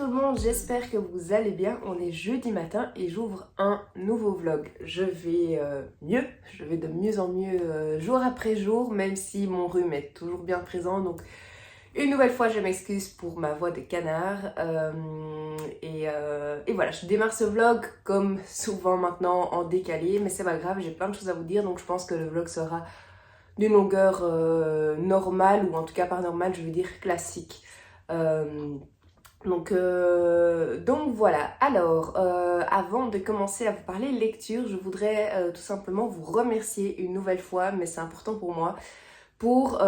tout le monde, j'espère que vous allez bien. On est jeudi matin et j'ouvre un nouveau vlog. Je vais mieux, je vais de mieux en mieux jour après jour, même si mon rhume est toujours bien présent. Donc une nouvelle fois, je m'excuse pour ma voix de canard. Et voilà, je démarre ce vlog comme souvent maintenant en décalé, mais c'est pas grave, j'ai plein de choses à vous dire. Donc je pense que le vlog sera d'une longueur normale, ou en tout cas pas normale, je veux dire classique. Donc voilà, alors avant de commencer à vous parler lecture, je voudrais tout simplement vous remercier une nouvelle fois, mais c'est important pour moi, pour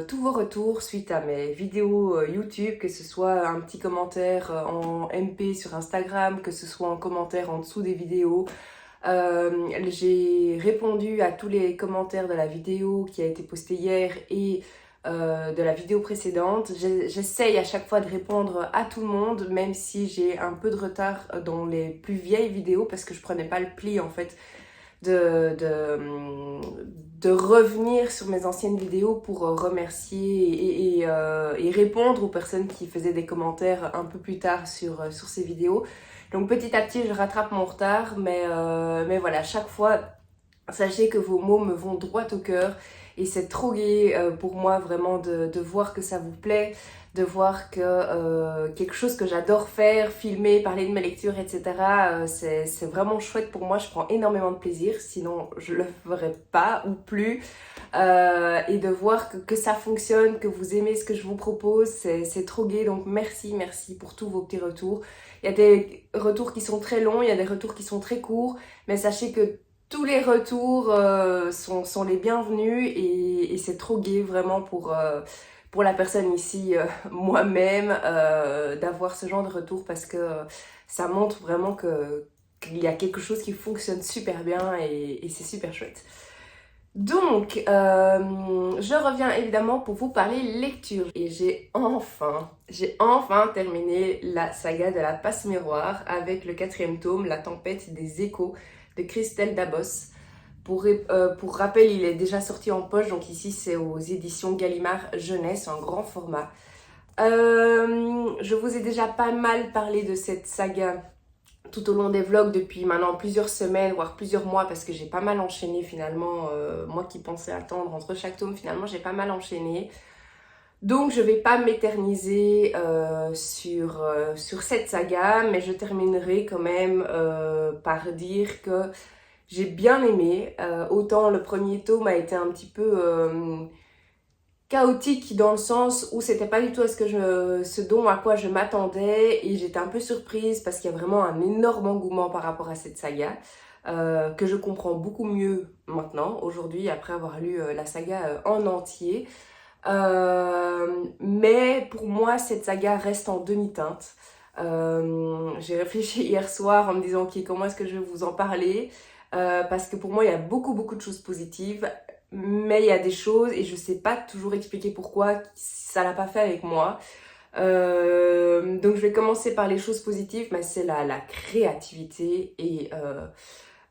tous vos retours suite à mes vidéos YouTube, que ce soit un petit commentaire en MP sur Instagram, que ce soit en commentaire en dessous des vidéos. J'ai répondu à tous les commentaires de la vidéo qui a été postée hier et de la vidéo précédente. J'essaye à chaque fois de répondre à tout le monde, même si j'ai un peu de retard dans les plus vieilles vidéos parce que je prenais pas le pli en fait de revenir sur mes anciennes vidéos pour remercier et répondre aux personnes qui faisaient des commentaires un peu plus tard sur ces vidéos. Donc petit à petit je rattrape mon retard, mais voilà, chaque fois sachez que vos mots me vont droit au cœur et c'est trop gai pour moi vraiment de voir que ça vous plaît, de voir que quelque chose que j'adore faire, filmer, parler de mes lectures, etc. C'est vraiment chouette pour moi, je prends énormément de plaisir, sinon je le ferais pas ou plus. Et de voir que ça fonctionne, que vous aimez ce que je vous propose, c'est trop gai, donc merci pour tous vos petits retours. Il y a des retours qui sont très longs, il y a des retours qui sont très courts, mais sachez que tous les retours sont les bienvenus et c'est trop gai vraiment pour la personne ici, moi-même, d'avoir ce genre de retour parce que ça montre vraiment qu'il y a quelque chose qui fonctionne super bien et c'est super chouette. Donc, je reviens évidemment pour vous parler lecture. Et j'ai enfin terminé la saga de la passe miroir avec le 4e tome, La tempête des échos de Christelle Dabos. Pour rappel, il est déjà sorti en poche, donc ici c'est aux éditions Gallimard Jeunesse, en grand format. Je vous ai déjà pas mal parlé de cette saga tout au long des vlogs depuis maintenant plusieurs semaines, voire plusieurs mois, parce que j'ai pas mal enchaîné finalement. Moi qui pensais attendre entre chaque tome, finalement j'ai pas mal enchaîné. Donc je vais pas m'éterniser sur cette saga, mais je terminerai quand même par dire que j'ai bien aimé. Autant le premier tome a été un petit peu chaotique dans le sens où c'était pas du tout ce dont à quoi je m'attendais, et j'étais un peu surprise parce qu'il y a vraiment un énorme engouement par rapport à cette saga que je comprends beaucoup mieux maintenant, aujourd'hui, après avoir lu la saga en entier. Mais pour moi, cette saga reste en demi-teinte. J'ai réfléchi hier soir en me disant ok, comment est-ce que je vais vous en parler, parce que pour moi il y a beaucoup de choses positives, mais il y a des choses et je sais pas toujours expliquer pourquoi ça l'a pas fait avec moi. Donc je vais commencer par les choses positives, mais c'est la créativité et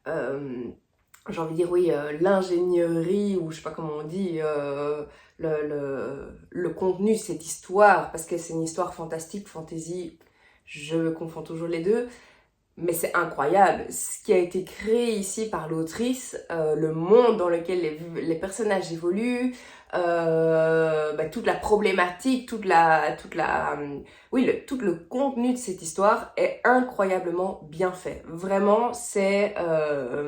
j'ai envie de dire oui, l'ingénierie, ou je sais pas comment on dit, le contenu de cette histoire, parce que c'est une histoire fantastique, fantasy, je confonds toujours les deux, mais c'est incroyable ce qui a été créé ici par l'autrice, le monde dans lequel les personnages évoluent, toute la problématique, tout le contenu de cette histoire est incroyablement bien fait. Vraiment, c'est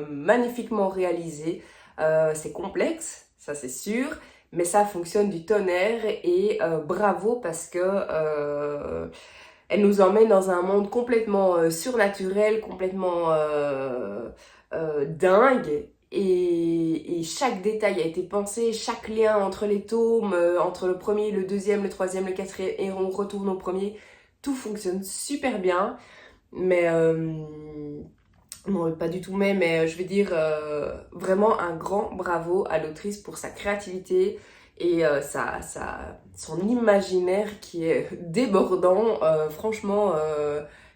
magnifiquement réalisé. C'est complexe, ça c'est sûr, mais ça fonctionne du tonnerre et bravo parce que elle nous emmène dans un monde complètement surnaturel, complètement dingue. Et chaque détail a été pensé, chaque lien entre les tomes, entre le premier, le deuxième, le troisième, le quatrième, et on retourne au premier. Tout fonctionne super bien, mais non, pas du tout mais je vais dire vraiment un grand bravo à l'autrice pour sa créativité et son imaginaire qui est débordant. Franchement,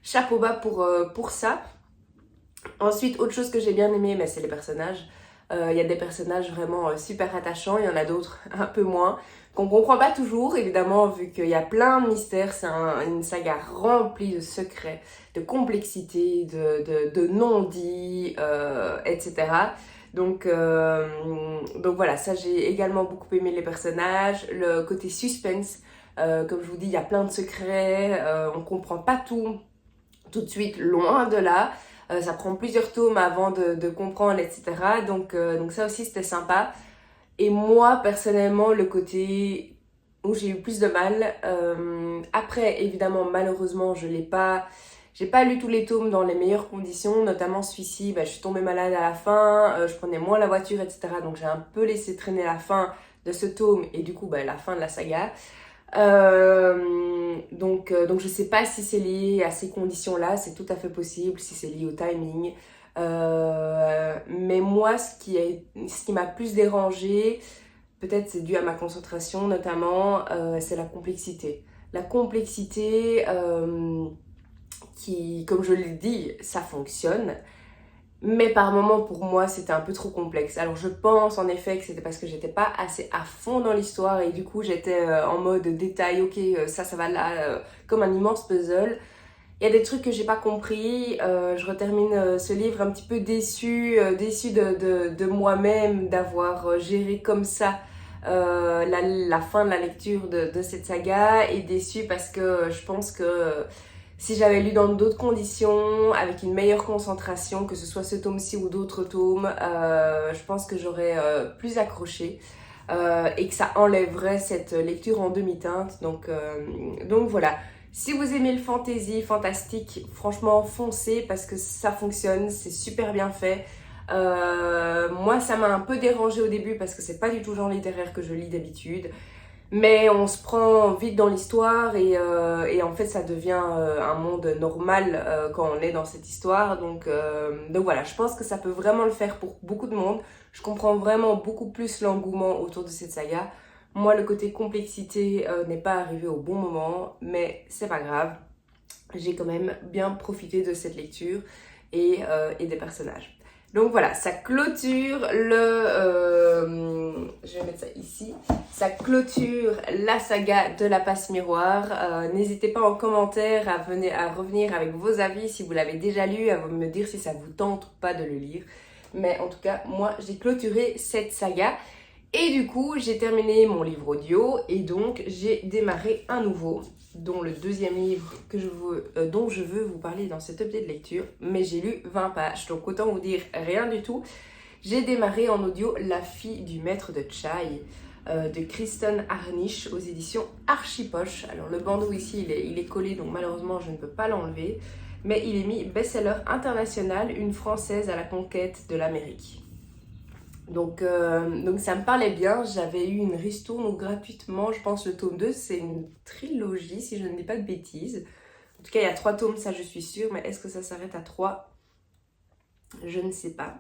chapeau bas pour ça. Ensuite, autre chose que j'ai bien aimé, c'est les personnages. Il y a des personnages vraiment super attachants, il y en a d'autres un peu moins, qu'on comprend pas toujours, évidemment, vu qu'il y a plein de mystères. C'est une saga remplie de secrets, de complexité, de non-dits, etc. Donc voilà, ça j'ai également beaucoup aimé les personnages, le côté suspense, comme je vous dis, il y a plein de secrets, on comprend pas tout de suite, loin de là. Ça prend plusieurs tomes avant de comprendre, etc. Donc ça aussi c'était sympa. Et moi, personnellement, le côté où j'ai eu plus de mal, après, évidemment, malheureusement, j'ai pas lu tous les tomes dans les meilleures conditions, notamment celui-ci, je suis tombée malade à la fin, je prenais moins la voiture, etc. Donc j'ai un peu laissé traîner la fin de ce tome et du coup, la fin de la saga. Donc je sais pas si c'est lié à ces conditions-là, c'est tout à fait possible, si c'est lié au timing. Mais moi, ce qui m'a plus dérangé, peut-être c'est dû à ma concentration notamment, c'est la complexité. La complexité qui, comme je l'ai dit, ça fonctionne. Mais par moments, pour moi, c'était un peu trop complexe. Alors, je pense en effet que c'était parce que j'étais pas assez à fond dans l'histoire et du coup, j'étais en mode détail, ok, ça va là, comme un immense puzzle. Il y a des trucs que j'ai pas compris. Je retermine ce livre un petit peu déçue de moi-même d'avoir géré comme ça la fin de la lecture de cette saga et déçue parce que je pense que si j'avais lu dans d'autres conditions, avec une meilleure concentration, que ce soit ce tome-ci ou d'autres tomes, je pense que j'aurais plus accroché et que ça enlèverait cette lecture en demi-teinte. Donc voilà. Si vous aimez le fantasy, fantastique, franchement foncez parce que ça fonctionne, c'est super bien fait. Moi ça m'a un peu dérangé au début parce que c'est pas du tout le genre littéraire que je lis d'habitude. Mais on se prend vite dans l'histoire et en fait ça devient un monde normal quand on est dans cette histoire. Donc voilà, je pense que ça peut vraiment le faire pour beaucoup de monde. Je comprends vraiment beaucoup plus l'engouement autour de cette saga. Moi, le côté complexité n'est pas arrivé au bon moment, mais c'est pas grave. J'ai quand même bien profité de cette lecture et des personnages. Donc voilà, ça clôture je vais mettre ça ici. Ça clôture la saga de la passe miroir. N'hésitez pas en commentaire à revenir avec vos avis si vous l'avez déjà lu, à me dire si ça vous tente ou pas de le lire. Mais en tout cas, moi, j'ai clôturé cette saga. Et du coup, j'ai terminé mon livre audio et donc j'ai démarré un nouveau, dont le deuxième livre dont je veux vous parler dans cet update de lecture. Mais j'ai lu 20 pages, donc autant vous dire rien du tout. J'ai démarré en audio La fille du maître de Chai de Kristen Harnisch aux éditions Archipoche. Alors le bandeau ici, il est collé, donc malheureusement je ne peux pas l'enlever. Mais il est mis best-seller international, une Française à la conquête de l'Amérique. Donc ça me parlait bien, j'avais eu une ristourne gratuitement, je pense le tome 2, c'est une trilogie si je ne dis pas de bêtises. En tout cas il y a 3 tomes, ça je suis sûre, mais est-ce que ça s'arrête à 3? Je ne sais pas.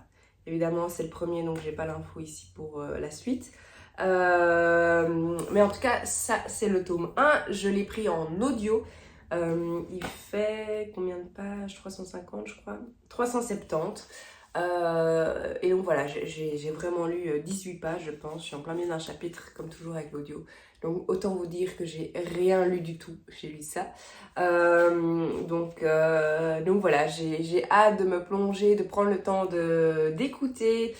Évidemment c'est le premier donc j'ai pas l'info ici pour la suite. Mais en tout cas ça c'est le tome 1, je l'ai pris en audio. Il fait combien de pages? 350 je crois, 370. Et donc voilà, j'ai vraiment lu 18 pages je pense, je suis en plein milieu d'un chapitre comme toujours avec l'audio. Donc autant vous dire que j'ai rien lu du tout, j'ai lu ça. Donc voilà, j'ai hâte de me plonger, de prendre le temps d'écouter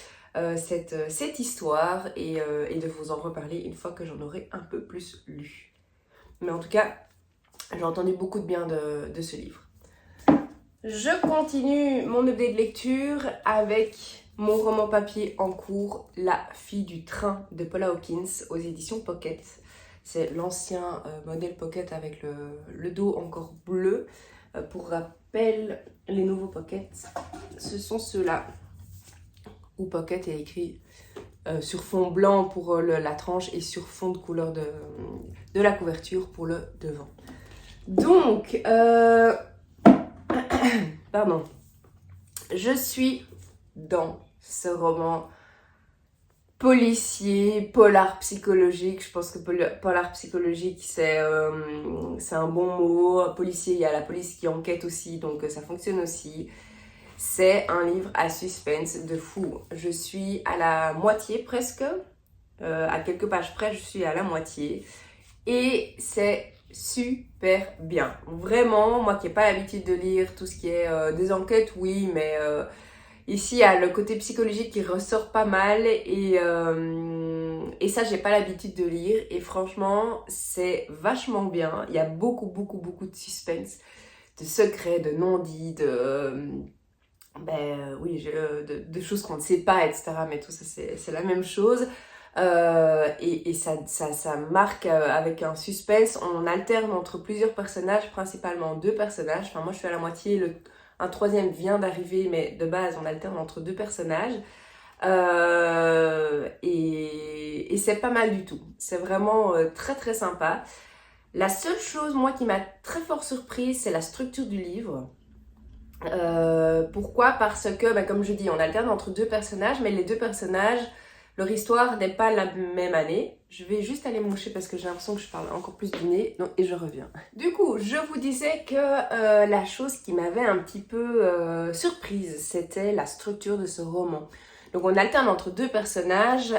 cette histoire et de vous en reparler une fois que j'en aurai un peu plus lu. Mais en tout cas, j'ai entendu beaucoup de bien de ce livre. Je continue mon update de lecture avec mon roman papier en cours, La fille du train de Paula Hawkins aux éditions Pocket. C'est l'ancien modèle Pocket avec le dos encore bleu. Pour rappel, les nouveaux Pocket, ce sont ceux-là où Pocket est écrit sur fond blanc pour la tranche et sur fond de couleur de la couverture pour le devant. Donc, pardon, je suis dans ce roman policier, polar psychologique. Je pense que polar psychologique c'est un bon mot. Policier, il y a la police qui enquête aussi, donc ça fonctionne aussi. C'est un livre à suspense de fou. Je suis à la moitié presque, à quelques pages près, je suis à la moitié. Et c'est super bien. Vraiment, moi qui n'ai pas l'habitude de lire tout ce qui est des enquêtes, oui, mais ici il y a le côté psychologique qui ressort pas mal et ça j'ai pas l'habitude de lire et franchement c'est vachement bien. Il y a beaucoup de suspense, de secrets, de non-dits, de choses qu'on ne sait pas, etc. Mais tout ça c'est la même chose. Et ça marque avec un suspense. On alterne entre plusieurs personnages, principalement deux personnages. Enfin, moi je suis à la moitié, un troisième vient d'arriver, mais de base on alterne entre deux personnages. Et c'est pas mal du tout. C'est vraiment très sympa. La seule chose, moi, qui m'a très fort surprise, c'est la structure du livre. Pourquoi? Parce que, comme je dis, on alterne entre deux personnages, mais les deux personnages, leur histoire n'est pas la même année. Je vais juste aller me moucher parce que j'ai l'impression que je parle encore plus du nez, donc, et je reviens. Du coup, je vous disais que la chose qui m'avait un petit peu surprise, c'était la structure de ce roman. Donc on alterne entre deux personnages,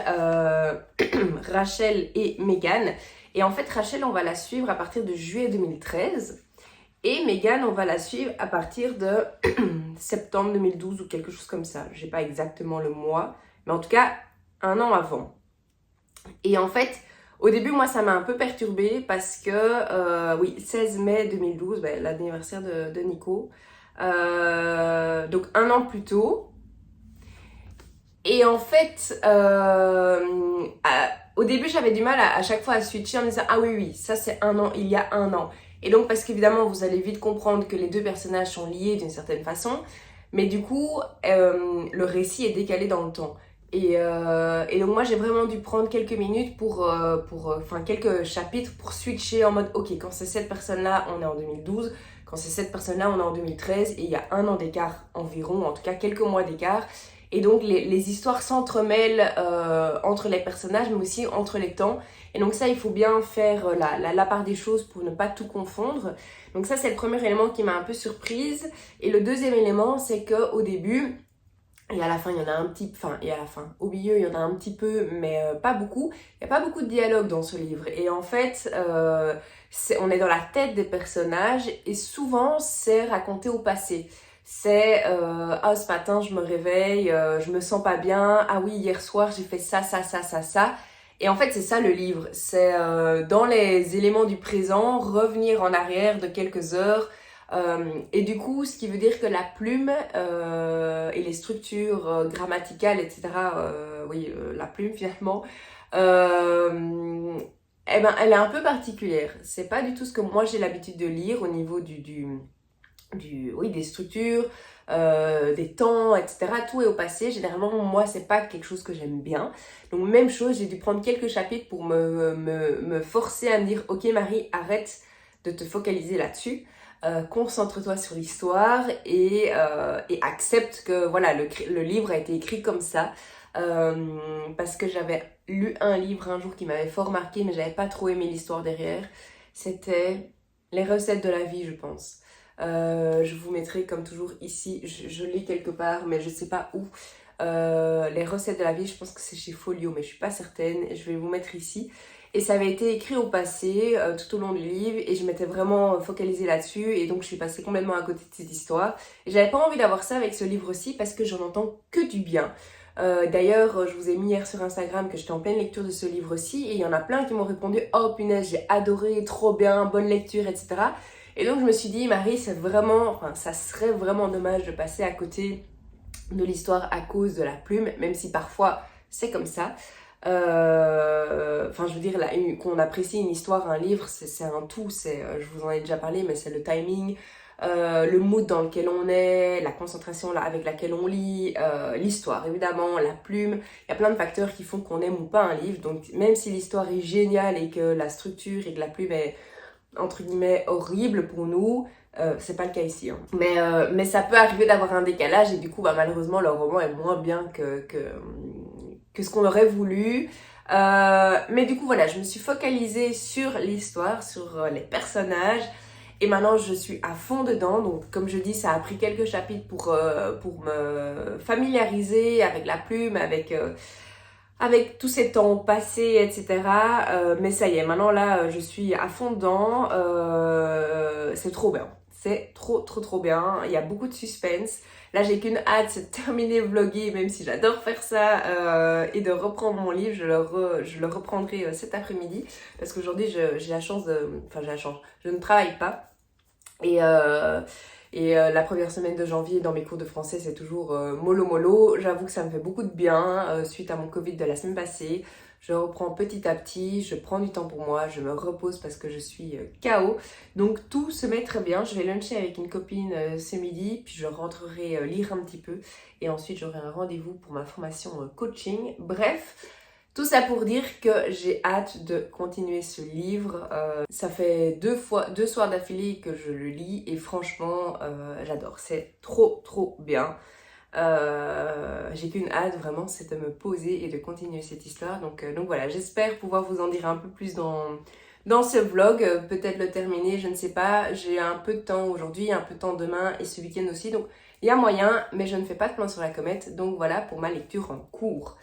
Rachel et Megan. Et en fait, Rachel, on va la suivre à partir de juillet 2013. Et Megan, on va la suivre à partir de septembre 2012 ou quelque chose comme ça. Je n'ai pas exactement le mois, mais en tout cas, un an avant. Et en fait, au début, moi, ça m'a un peu perturbée parce que, 16 mai 2012, l'anniversaire de Nico. Donc, un an plus tôt. Et en fait, au début, j'avais du mal à chaque fois à switcher en me disant « Ah oui, ça c'est un an, il y a un an ». Et donc, parce qu'évidemment, vous allez vite comprendre que les deux personnages sont liés d'une certaine façon. Mais du coup, le récit est décalé dans le temps. Et donc, moi, j'ai vraiment dû prendre quelques minutes quelques chapitres pour switcher en mode « Ok, quand c'est cette personne-là, on est en 2012. Quand c'est cette personne-là, on est en 2013. » Et il y a un an d'écart environ, en tout cas quelques mois d'écart. Et donc les histoires s'entremêlent entre les personnages, mais aussi entre les temps. Et donc ça, il faut bien faire la part des choses pour ne pas tout confondre. Donc ça, c'est le premier élément qui m'a un peu surprise. Et le deuxième élément, c'est qu'au début, et à la fin, il y en a un petit... Enfin, et à la fin, au milieu, il y en a un petit peu, mais pas beaucoup. Il n'y a pas beaucoup de dialogue dans ce livre. Et en fait, on est dans la tête des personnages et souvent, c'est raconté au passé. C'est ce matin je me réveille, je me sens pas bien, ah oui hier soir j'ai fait ça. Et en fait c'est ça le livre, c'est dans les éléments du présent, revenir en arrière de quelques heures. Et du coup ce qui veut dire que la plume et les structures grammaticales, etc. La plume finalement, elle est un peu particulière. C'est pas du tout ce que moi j'ai l'habitude de lire au niveau des structures, des temps, etc. Tout est au passé. Généralement, moi, c'est pas quelque chose que j'aime bien. Donc, même chose, j'ai dû prendre quelques chapitres pour me forcer à me dire « Ok, Marie, arrête de te focaliser là-dessus. Concentre-toi sur l'histoire et accepte que voilà, le livre a été écrit comme ça. » Parce que j'avais lu un livre un jour qui m'avait fort marqué, mais j'avais pas trop aimé l'histoire derrière. C'était Les recettes de la vie, je pense. Je vous mettrai comme toujours ici, je l'ai quelque part mais je sais pas où, Les recettes de la vie, je pense que c'est chez Folio mais je suis pas certaine, je vais vous mettre ici. Et ça avait été écrit au passé tout au long du livre et je m'étais vraiment focalisée là-dessus et donc je suis passée complètement à côté de cette histoire. Et j'avais pas envie d'avoir ça avec ce livre-ci parce que j'en entends que du bien. D'ailleurs, je vous ai mis hier sur Instagram que j'étais en pleine lecture de ce livre-ci et il y en a plein qui m'ont répondu « Oh punaise, j'ai adoré, trop bien, bonne lecture, etc. » Et donc je me suis dit, Marie, ça serait vraiment dommage de passer à côté de l'histoire à cause de la plume, même si parfois c'est comme ça. Je veux dire, qu'on apprécie une histoire, un livre, c'est un tout, je vous en ai déjà parlé, mais c'est le timing, le mood dans lequel on est, la concentration avec laquelle on lit, l'histoire évidemment, la plume. Il y a plein de facteurs qui font qu'on aime ou pas un livre, donc même si l'histoire est géniale et que la structure et que la plume est entre guillemets horrible pour nous, c'est pas le cas ici, hein. Mais ça peut arriver d'avoir un décalage et du coup malheureusement le roman est moins bien que ce qu'on aurait voulu. Mais du coup voilà, je me suis focalisée sur l'histoire, sur les personnages Et maintenant, je suis à fond dedans. Donc, comme je dis, ça a pris quelques chapitres pour me familiariser avec la plume, avec tous ces temps passés, etc. Mais ça y est, maintenant là, je suis à fond dedans. C'est trop bien. C'est trop bien. Il y a beaucoup de suspense. Là, j'ai qu'une hâte, c'est de terminer le vlogger, même si j'adore faire ça, et de reprendre mon livre. Je le reprendrai cet après-midi. Parce qu'aujourd'hui, j'ai la chance de... Enfin, j'ai la chance. Je ne travaille pas. La première semaine de janvier dans mes cours de français, c'est toujours mollo mollo. J'avoue que ça me fait beaucoup de bien suite à mon Covid de la semaine passée. Je reprends petit à petit, je prends du temps pour moi, je me repose parce que je suis KO. Donc tout se met très bien. Je vais luncher avec une copine ce midi, puis je rentrerai lire un petit peu. Et ensuite, j'aurai un rendez-vous pour ma formation coaching. Bref, tout ça pour dire que j'ai hâte de continuer ce livre. Ça fait deux soirs d'affilée que je le lis et franchement, j'adore. C'est trop bien. J'ai qu'une hâte vraiment, c'est de me poser et de continuer cette histoire. Donc voilà, j'espère pouvoir vous en dire un peu plus dans ce vlog. Peut-être le terminer, je ne sais pas. J'ai un peu de temps aujourd'hui, un peu de temps demain et ce week-end aussi. Donc il y a moyen, mais je ne fais pas de plan sur la comète. Donc voilà pour ma lecture en cours.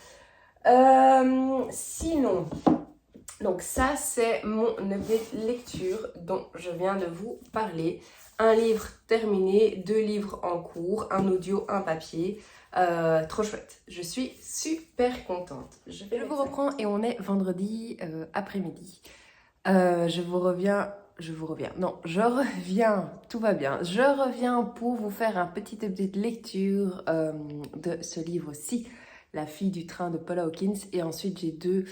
Sinon, donc ça c'est mon update lecture dont je viens de vous parler. Un livre terminé, 2 livres en cours, un audio, un papier. Trop chouette. Je suis super contente. Je vous reprends et on est vendredi après-midi. Je reviens, tout va bien. Je reviens pour vous faire un petit update lecture de ce livre-ci. La fille du train de Paula Hawkins. Et ensuite, j'ai 2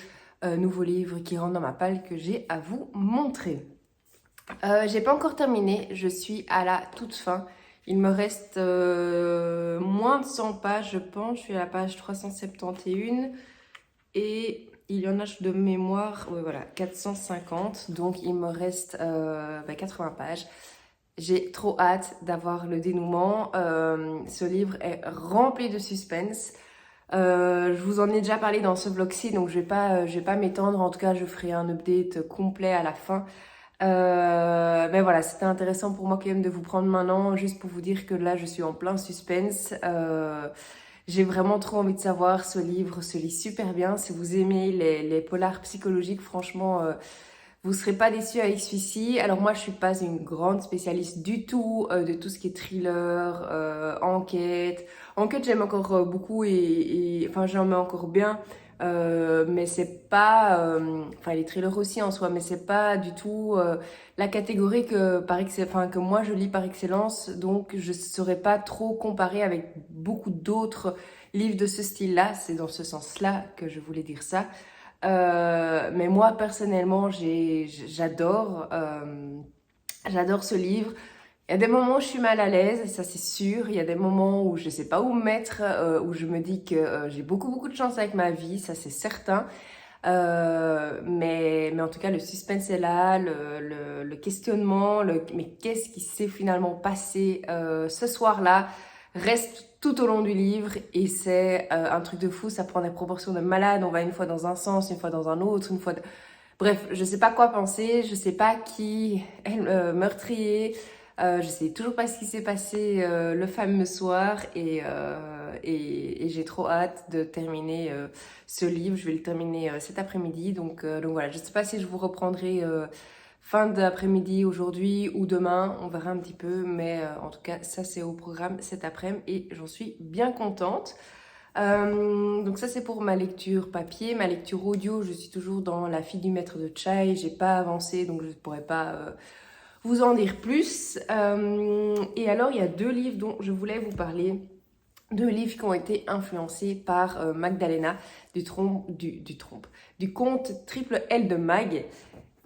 nouveaux livres qui rentrent dans ma palle que j'ai à vous montrer. J'ai pas encore terminé. Je suis à la toute fin. Il me reste moins de 100 pages, je pense. Je suis à la page 371. Et il y en a de mémoire, ouais, voilà, 450. Donc, il me reste 80 pages. J'ai trop hâte d'avoir le dénouement. Ce livre est rempli de suspense. Je vous en ai déjà parlé dans ce vlog-ci, donc je vais pas m'étendre. En tout cas, je ferai un update complet à la fin. Mais voilà, c'était intéressant pour moi quand même de vous prendre maintenant, juste pour vous dire que là, je suis en plein suspense. J'ai vraiment trop envie de savoir. Ce livre se lit super bien. Si vous aimez les polars psychologiques, franchement... vous ne serez pas déçus avec celui-ci. Alors moi, je suis pas une grande spécialiste du tout de tout ce qui est thriller, enquête. Enquête, j'aime encore beaucoup enfin, j'en mets encore bien. Mais c'est pas... enfin, les thrillers aussi en soi, mais c'est pas du tout la catégorie que moi, je lis par excellence. Donc, je saurais pas trop comparer avec beaucoup d'autres livres de ce style-là. C'est dans ce sens-là que je voulais dire ça. Mais moi personnellement j'adore ce livre. Il y a des moments où je suis mal à l'aise, ça c'est sûr. Il y a des moments où je sais pas où me mettre, où je me dis que j'ai beaucoup de chance avec ma vie, ça c'est certain. Mais en tout cas le suspense est là, le questionnement, mais qu'est-ce qui s'est finalement passé ce soir-là reste tout au long du livre et c'est un truc de fou. Ça prend des proportions de malade. On va une fois dans un sens, une fois dans un autre, une fois... Bref, je sais pas quoi penser, je sais pas qui est le meurtrier, je sais toujours pas ce qui s'est passé le fameux soir et j'ai trop hâte de terminer ce livre. Je vais le terminer cet après-midi, donc voilà, je sais pas si je vous reprendrai fin d'après-midi aujourd'hui ou demain, on verra un petit peu, mais en tout cas ça c'est au programme cet après-midi et j'en suis bien contente. Donc ça c'est pour ma lecture papier. Ma lecture audio, je suis toujours dans La fille du maître de Chai, j'ai pas avancé donc je ne pourrais pas vous en dire plus. Et alors il y a 2 livres dont je voulais vous parler. 2 livres qui ont été influencés par Magdalena du compte Triple L de Mag.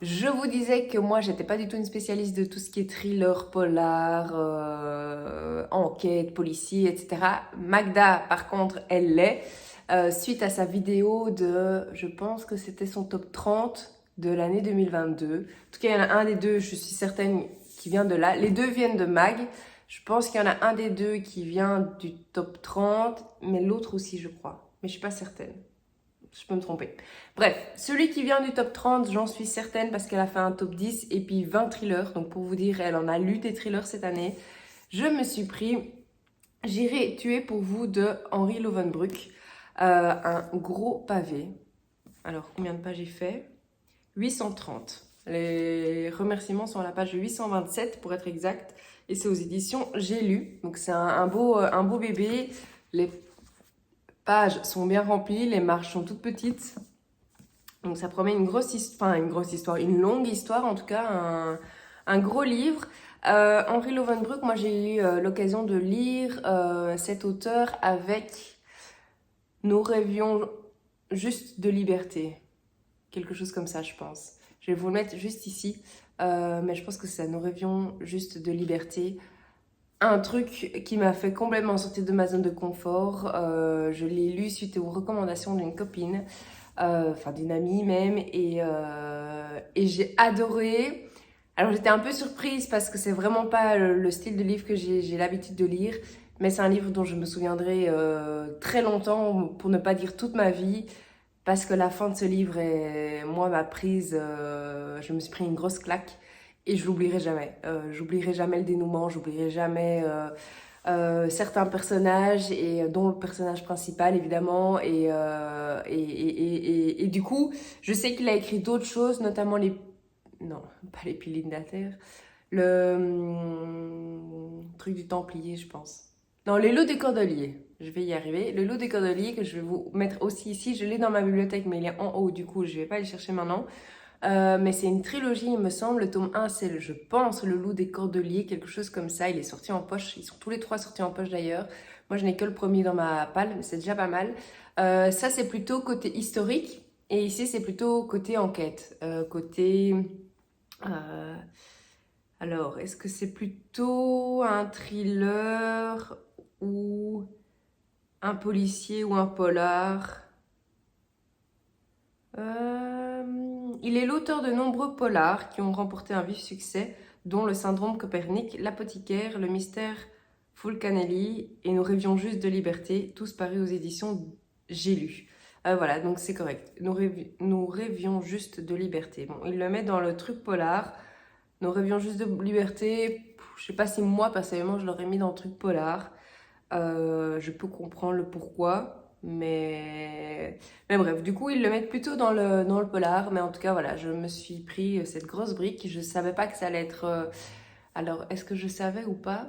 Je vous disais que moi, j'étais pas du tout une spécialiste de tout ce qui est thriller, polar, enquête, policier, etc. Magda, par contre, elle l'est. Suite à sa vidéo je pense que c'était son top 30 de l'année 2022. En tout cas, il y en a un des 2, je suis certaine, qui vient de là. Les 2 viennent de Mag. Je pense qu'il y en a un des 2 qui vient du top 30, mais l'autre aussi, je crois. Mais je suis pas certaine. Je peux me tromper. Bref, celui qui vient du top 30, j'en suis certaine parce qu'elle a fait un top 10 et puis 20 thrillers. Donc pour vous dire, elle en a lu des thrillers cette année. Je me suis pris J'irai tuer pour vous de Henri Lovenbruck. Un gros pavé. Alors combien de pages j'ai fait? 830. Les remerciements sont à la page 827 pour être exact. Et c'est aux éditions J'ai lu. Donc c'est un beau bébé. Les pages sont bien remplies, les marges sont toutes petites. Donc ça promet une une longue histoire en tout cas, un gros livre. Henri Lovenbruck, moi j'ai eu l'occasion de lire cet auteur avec Nous rêvions juste de liberté. Quelque chose comme ça, je pense. Je vais vous le mettre juste ici, mais je pense que c'est ça, Nous rêvions juste de liberté. Un truc qui m'a fait complètement sortir de ma zone de confort. Je l'ai lu suite aux recommandations d'une copine, enfin d'une amie même, et j'ai adoré. Alors j'étais un peu surprise parce que c'est vraiment pas le style de livre que j'ai l'habitude de lire, mais c'est un livre dont je me souviendrai très longtemps, pour ne pas dire toute ma vie, parce que la fin de ce livre m'a prise, je me suis pris une grosse claque. Et je l'oublierai jamais. J'oublierai jamais le dénouement, j'oublierai jamais certains personnages, et dont le personnage principal évidemment. Et du coup, je sais qu'il a écrit d'autres choses, notamment les... Non, pas les piliers de la terre. Le truc du Templier, je pense. Non, les lots des Cordeliers. Je vais y arriver. Le lot des Cordeliers, que je vais vous mettre aussi ici. Je l'ai dans ma bibliothèque, mais il est en haut, du coup, je vais pas aller chercher maintenant. Mais c'est une trilogie, il me semble. Le tome 1, c'est, je pense, Le Loup des Cordeliers, quelque chose comme ça. Il est sorti en poche. Ils sont tous les trois sortis en poche d'ailleurs. Moi, je n'ai que le premier dans ma palle, mais c'est déjà pas mal. Ça, c'est plutôt côté historique. Et ici, c'est plutôt côté enquête. Alors, est-ce que c'est plutôt un thriller ou un policier ou un polar? Il est l'auteur de nombreux polars qui ont remporté un vif succès, dont Le Syndrome Copernic, L'Apothicaire, Le Mystère Fulcanelli et Nous rêvions juste de liberté, tous parus aux éditions J'ai lu. Voilà, donc c'est correct. Nous rêvions juste de liberté. Bon, il le met dans le truc polar. Nous rêvions juste de liberté. Je sais pas si moi, personnellement, je l'aurais mis dans le truc polar. Je peux comprendre le pourquoi. Mais bref, du coup, ils le mettent plutôt dans le polar. Mais en tout cas, voilà, je me suis pris cette grosse brique. Je savais pas que ça allait être... Alors, est-ce que je savais ou pas?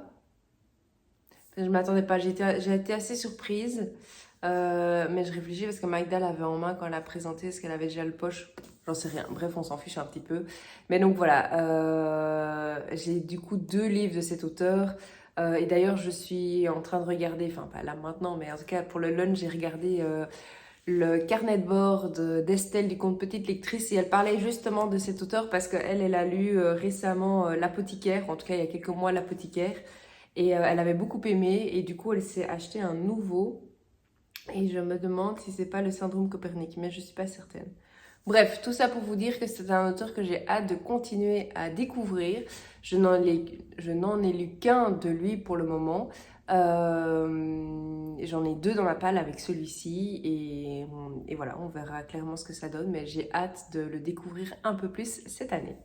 Je m'attendais pas. J'ai été assez surprise. Mais je réfléchis parce que Magda l'avait en main quand elle a présenté. Est-ce qu'elle avait déjà le poche? J'en sais rien. Bref, on s'en fiche un petit peu. Mais donc voilà, j'ai du coup 2 livres de cet auteur. Et d'ailleurs, je suis en train de regarder, enfin pas là maintenant, mais en tout cas pour le lunch, j'ai regardé le carnet de bord d'Estelle du compte Petite Lectrice, et elle parlait justement de cet auteur parce qu'elle a lu récemment L'Apothicaire, en tout cas il y a quelques mois L'Apothicaire, et elle avait beaucoup aimé, et du coup elle s'est acheté un nouveau, et je me demande si c'est pas Le Syndrome Copernic, mais je suis pas certaine. Bref, tout ça pour vous dire que c'est un auteur que j'ai hâte de continuer à découvrir. Je n'en ai lu qu'un de lui pour le moment. J'en ai 2 dans ma palle avec celui-ci, et voilà, on verra clairement ce que ça donne, mais j'ai hâte de le découvrir un peu plus cette année.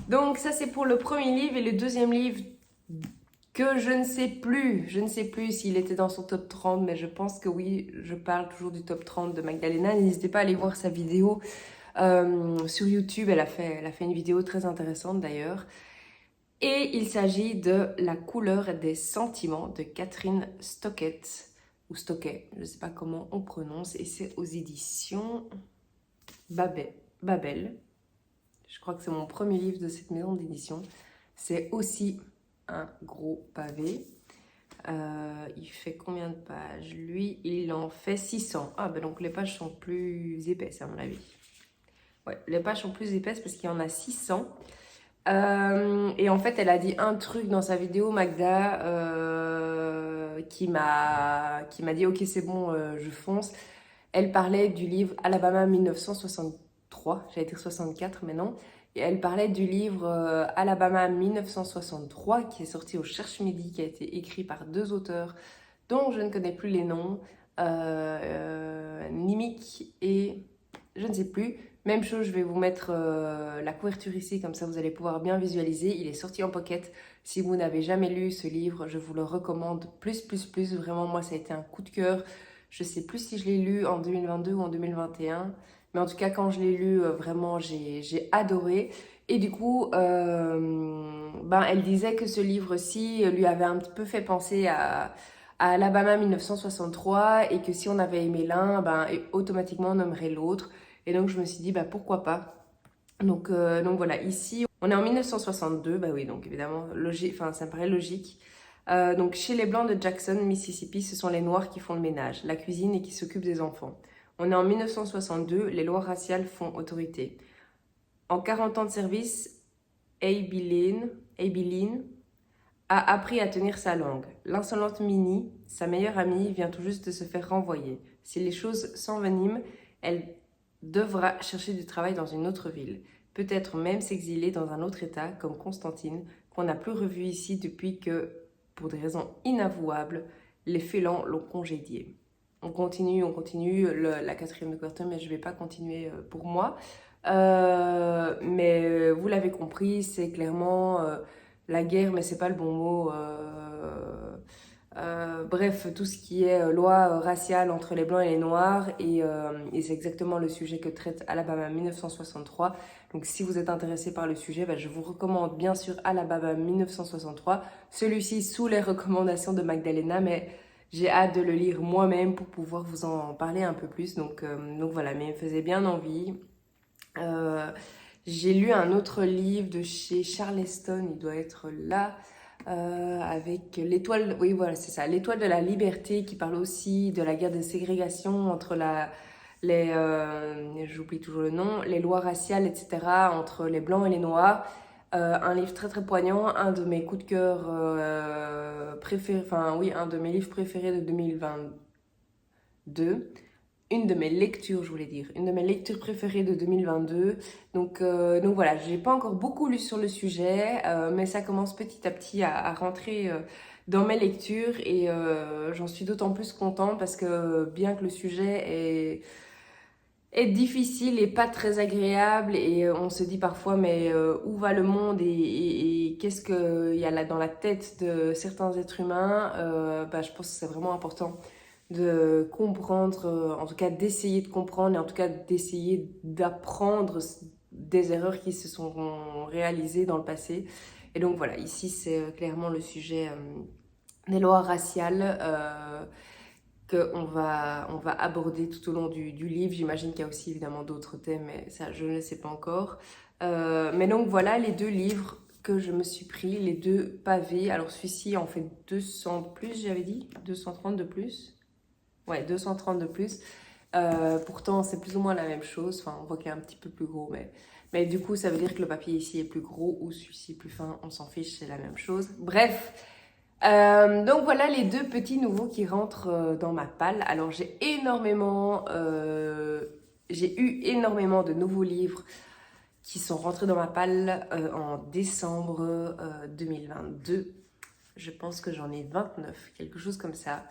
Donc ça, c'est pour le premier livre, et le deuxième livre que je ne sais plus s'il était dans son top 30, mais je pense que oui, je parle toujours du top 30 de Magdalena. N'hésitez pas à aller voir sa vidéo sur YouTube, elle a fait une vidéo très intéressante d'ailleurs. Et il s'agit de La couleur des sentiments de Catherine Stockett, ou Stockett, je ne sais pas comment on prononce, et c'est aux éditions Babel. Je crois que c'est mon premier livre de cette maison d'édition. C'est aussi un gros pavé. Il fait combien de pages? Lui, il en fait 600. Ah, ben donc les pages sont plus épaisses à mon avis. Ouais, les pages sont plus épaisses parce qu'il y en a 600. Et en fait, elle a dit un truc dans sa vidéo, Magda, qui m'a dit ok, c'est bon, je fonce. Elle parlait du livre Alabama 1963, j'allais dire 64, mais non. Et elle parlait du livre Alabama 1963 qui est sorti au Cherche Midi, qui a été écrit par 2 auteurs dont je ne connais plus les noms. Nimic et je ne sais plus. Même chose, je vais vous mettre la couverture ici, comme ça vous allez pouvoir bien visualiser. Il est sorti en pocket. Si vous n'avez jamais lu ce livre, je vous le recommande plus. Vraiment, moi, ça a été un coup de cœur. Je sais plus si je l'ai lu en 2022 ou en 2021. Mais en tout cas, quand je l'ai lu, vraiment, j'ai adoré. Et du coup, elle disait que ce livre-ci lui avait un petit peu fait penser à Alabama 1963 et que si on avait aimé l'un, automatiquement on aimerait l'autre. Et donc je me suis dit, pourquoi pas. Donc voilà, ici on est en 1962, bah oui, donc évidemment, logique, enfin ça me paraît logique. Donc chez les Blancs de Jackson, Mississippi, ce sont les Noirs qui font le ménage, la cuisine et qui s'occupent des enfants. On est en 1962, les lois raciales font autorité. En 40 ans de service, Abbey Lynn a appris à tenir sa langue. L'insolente Minnie, sa meilleure amie, vient tout juste de se faire renvoyer. Si les choses s'enveniment, elle devra chercher du travail dans une autre ville. Peut-être même s'exiler dans un autre état, comme Constantine, qu'on n'a plus revu ici depuis que, pour des raisons inavouables, les félans l'ont congédié. On continue la quatrième de couverture, mais je ne vais pas continuer pour moi. Mais vous l'avez compris, c'est clairement la guerre, mais c'est pas le bon mot. Bref, tout ce qui est loi raciale entre les blancs et les noirs, et c'est exactement le sujet que traite Alabama 1963. Donc si vous êtes intéressé par le sujet, je vous recommande bien sûr Alabama 1963, celui-ci sous les recommandations de Magdalena, mais j'ai hâte de le lire moi-même pour pouvoir vous en parler un peu plus. Donc voilà, mais il me faisait bien envie. J'ai lu un autre livre de chez Charleston, il doit être là, avec l'étoile, oui voilà c'est ça, l'étoile de la liberté, qui parle aussi de la guerre de ségrégation entre j'oublie toujours le nom, les lois raciales, etc., entre les blancs et les noirs. Un livre très poignant, un de mes coups de cœur préférés, enfin oui, un de mes livres préférés de 2022. Une de mes lectures, je voulais dire, une de mes lectures préférées de 2022. Donc voilà, j'ai pas encore beaucoup lu sur le sujet, mais ça commence petit à petit à rentrer dans mes lectures, et j'en suis d'autant plus contente parce que bien que le sujet est difficile et pas très agréable, et on se dit parfois mais où va le monde, et qu'est-ce qu'il y a là dans la tête de certains êtres humains, je pense que c'est vraiment important de comprendre, en tout cas d'essayer de comprendre, et en tout cas d'essayer d'apprendre des erreurs qui se sont réalisées dans le passé. Et donc voilà, ici c'est clairement le sujet des lois raciales qu'on va aborder tout au long du livre. J'imagine qu'il y a aussi évidemment d'autres thèmes, mais ça je ne sais pas encore. Mais donc voilà les deux livres que je me suis pris, les deux pavés. Alors celui-ci en fait 200 de plus, j'avais dit 230 de plus. Ouais, 230 de plus. Pourtant, c'est plus ou moins la même chose. Enfin, on voit qu'il est un petit peu plus gros, mais du coup, ça veut dire que le papier ici est plus gros ou celui-ci est plus fin. On s'en fiche, c'est la même chose. Bref. Donc voilà les deux petits nouveaux qui rentrent dans ma palle. Alors, j'ai eu énormément de nouveaux livres qui sont rentrés dans ma palle en décembre 2022. Je pense que j'en ai 29, quelque chose comme ça.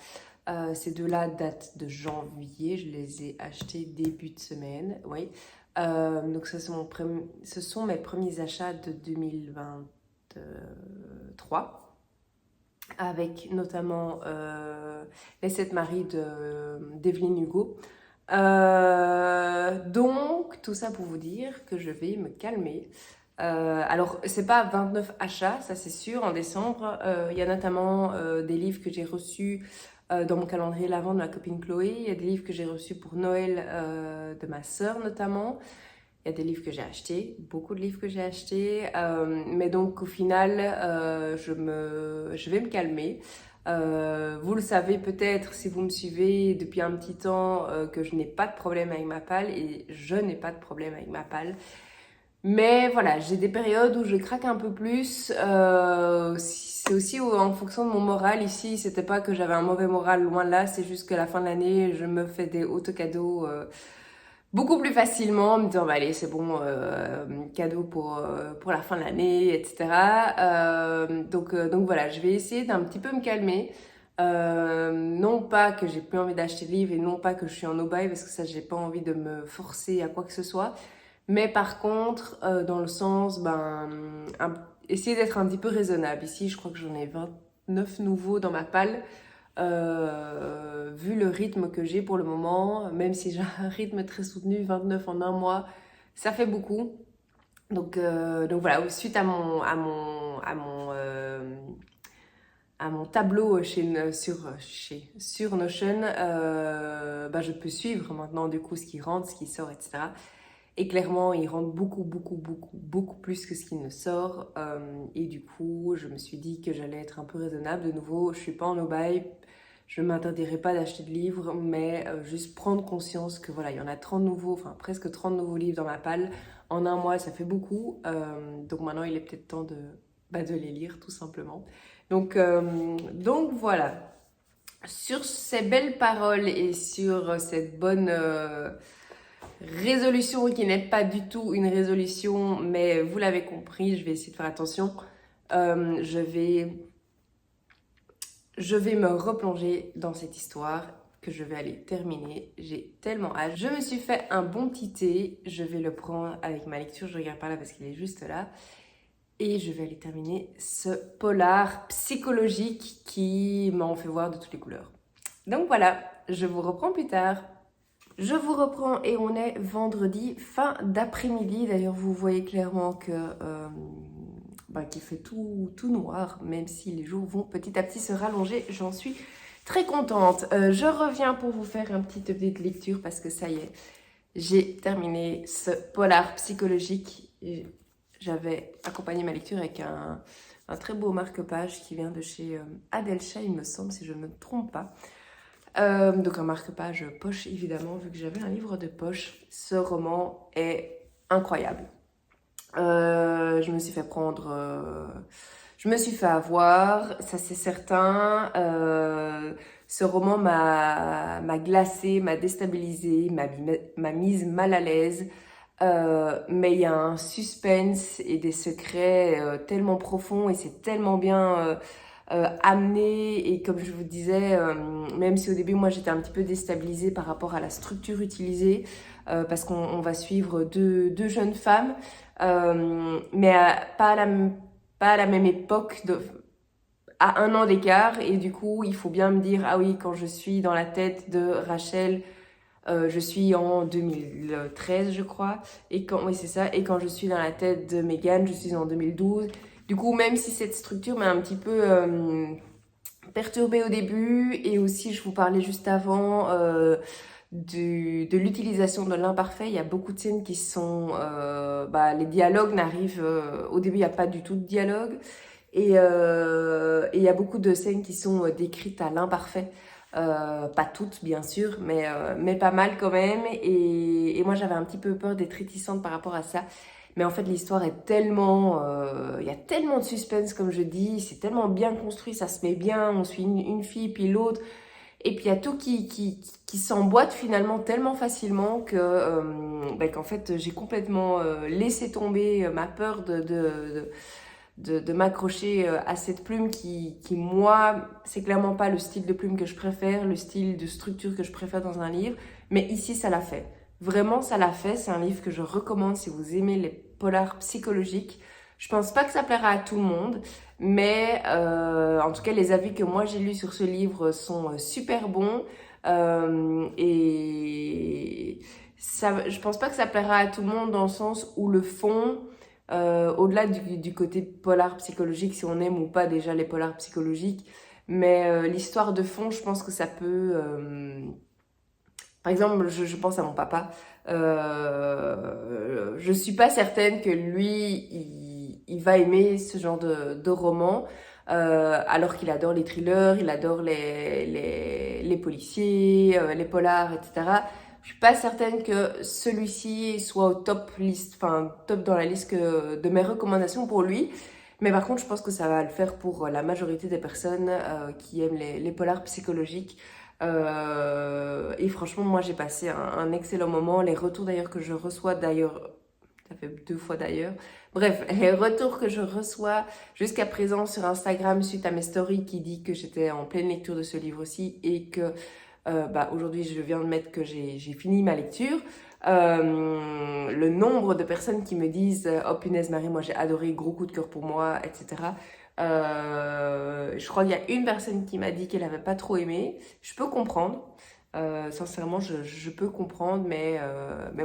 Ces deux-là datent de janvier, je les ai achetés début de semaine, oui. Donc ce sont mes premiers achats de 2023, avec notamment Les Sept Maris d'Evelyne Hugo. Donc tout ça pour vous dire que je vais me calmer. Alors, c'est pas 29 achats, ça c'est sûr, en décembre. Il y a notamment des livres que j'ai reçus dans mon calendrier l'avant de ma copine Chloé. Il y a des livres que j'ai reçus pour Noël de ma sœur notamment. Il y a des livres que j'ai achetés, beaucoup de livres que j'ai achetés. Mais donc, au final, je vais me calmer. Vous le savez peut-être si vous me suivez depuis un petit temps que je n'ai pas de problème avec ma palle, et je n'ai pas de problème avec ma palle. Mais voilà, j'ai des périodes où je craque un peu plus. C'est aussi en fonction de mon moral. Ici, c'était pas que j'avais un mauvais moral, loin de là. C'est juste qu'à la fin de l'année, je me fais des autocadeaux beaucoup plus facilement, en me disant, allez, c'est bon, cadeau pour la fin de l'année, etc. Donc voilà, je vais essayer d'un petit peu me calmer. Non pas que j'ai plus envie d'acheter de livres et non pas que je suis en no-buy parce que ça j'ai pas envie de me forcer à quoi que ce soit. Mais par contre, dans le sens, essayer d'être un petit peu raisonnable. Ici, je crois que j'en ai 29 nouveaux dans ma palle. Vu le rythme que j'ai pour le moment, même si j'ai un rythme très soutenu, 29 en un mois, ça fait beaucoup. Donc voilà, suite à mon tableau sur Notion, je peux suivre maintenant du coup ce qui rentre, ce qui sort, etc. Et clairement, il rentre beaucoup plus que ce qui ne sort. Et du coup, je me suis dit que j'allais être un peu raisonnable. De nouveau, je suis pas en no-buy, je ne m'interdirai pas d'acheter de livres, mais juste prendre conscience que voilà, il y en a 30 nouveaux, enfin presque 30 nouveaux livres dans ma palle. En un mois, ça fait beaucoup. Donc maintenant, il est peut-être temps de les lire, tout simplement. Donc voilà. Sur ces belles paroles et sur cette bonne résolution qui n'est pas du tout une résolution, mais vous l'avez compris, je vais essayer de faire attention. Je vais me replonger dans cette histoire que je vais aller terminer. J'ai tellement hâte. Je me suis fait un bon petit thé. Je vais le prendre avec ma lecture. Je regarde pas là parce qu'il est juste là. Et je vais aller terminer ce polar psychologique qui m'en fait voir de toutes les couleurs. Donc voilà, je vous reprends plus tard. Je vous reprends et on est vendredi, fin d'après-midi. D'ailleurs, vous voyez clairement que qu'il fait tout noir, même si les jours vont petit à petit se rallonger. J'en suis très contente. Je reviens pour vous faire un petit update de lecture parce que ça y est, j'ai terminé ce polar psychologique. J'avais accompagné ma lecture avec un très beau marque-page qui vient de chez Adelcha, il me semble, si je ne me trompe pas. Donc un marque-page poche, évidemment, vu que j'avais un livre de poche. Ce roman est incroyable. Je me suis fait je me suis fait avoir, ça c'est certain. Ce roman m'a glacée, m'a déstabilisée, m'a mise mal à l'aise. Mais il y a un suspense et des secrets tellement profonds et c'est tellement bien amené. Et comme je vous disais, même si au début moi j'étais un petit peu déstabilisée par rapport à la structure utilisée, parce qu'on va suivre deux jeunes femmes, mais pas à la même époque, à un an d'écart. Et du coup, il faut bien me dire, ah oui, quand je suis dans la tête de Rachel, je suis en 2013, je crois. Oui, c'est ça. Et quand je suis dans la tête de Megan, je suis en 2012. Du coup, même si cette structure m'a un petit peu perturbée au début, et aussi, je vous parlais juste avant de l'utilisation de l'imparfait, il y a beaucoup de scènes qui sont... les dialogues n'arrivent... au début, il n'y a pas du tout de dialogue. Et il y a beaucoup de scènes qui sont décrites à l'imparfait. Pas toutes, bien sûr, mais pas mal quand même. Et moi, j'avais un petit peu peur d'être réticente par rapport à ça. Mais en fait, l'histoire est tellement... il y a tellement de suspense, comme je dis. C'est tellement bien construit, ça se met bien. On suit une fille, puis l'autre. Et puis il y a tout qui s'emboîte finalement tellement facilement qu'en fait j'ai complètement laissé tomber ma peur de m'accrocher à cette plume qui moi, c'est clairement pas le style de plume que je préfère, le style de structure que je préfère dans un livre. Mais ici, ça l'a fait. Vraiment, ça l'a fait. C'est un livre que je recommande si vous aimez les polars psychologiques. Je pense pas que ça plaira à tout le monde, mais en tout cas, les avis que moi j'ai lus sur ce livre sont super bons. Et ça, je pense pas que ça plaira à tout le monde dans le sens où le fond, au-delà du côté polar psychologique, si on aime ou pas déjà les polars psychologiques, mais l'histoire de fond, je pense que ça peut... Par exemple, je pense à mon papa. Je suis pas certaine que lui, il va aimer ce genre de roman, alors qu'il adore les thrillers, il adore les policiers, les polars, etc. Je suis pas certaine que celui-ci soit au top liste, enfin top dans la liste de mes recommandations pour lui. Mais par contre, je pense que ça va le faire pour la majorité des personnes qui aiment les polars psychologiques. Et franchement, moi, j'ai passé un excellent moment. Les retours d'ailleurs que je reçois, d'ailleurs, Ça fait 2 fois d'ailleurs. Bref, les retours que je reçois jusqu'à présent sur Instagram suite à mes stories qui dit que j'étais en pleine lecture de ce livre aussi et que aujourd'hui je viens de mettre que j'ai fini ma lecture. Le nombre de personnes qui me disent oh punaise Marie, moi j'ai adoré, gros coup de cœur pour moi, etc. Je crois qu'il y a une personne qui m'a dit qu'elle n'avait pas trop aimé. Je peux comprendre. Sincèrement, je peux comprendre, mais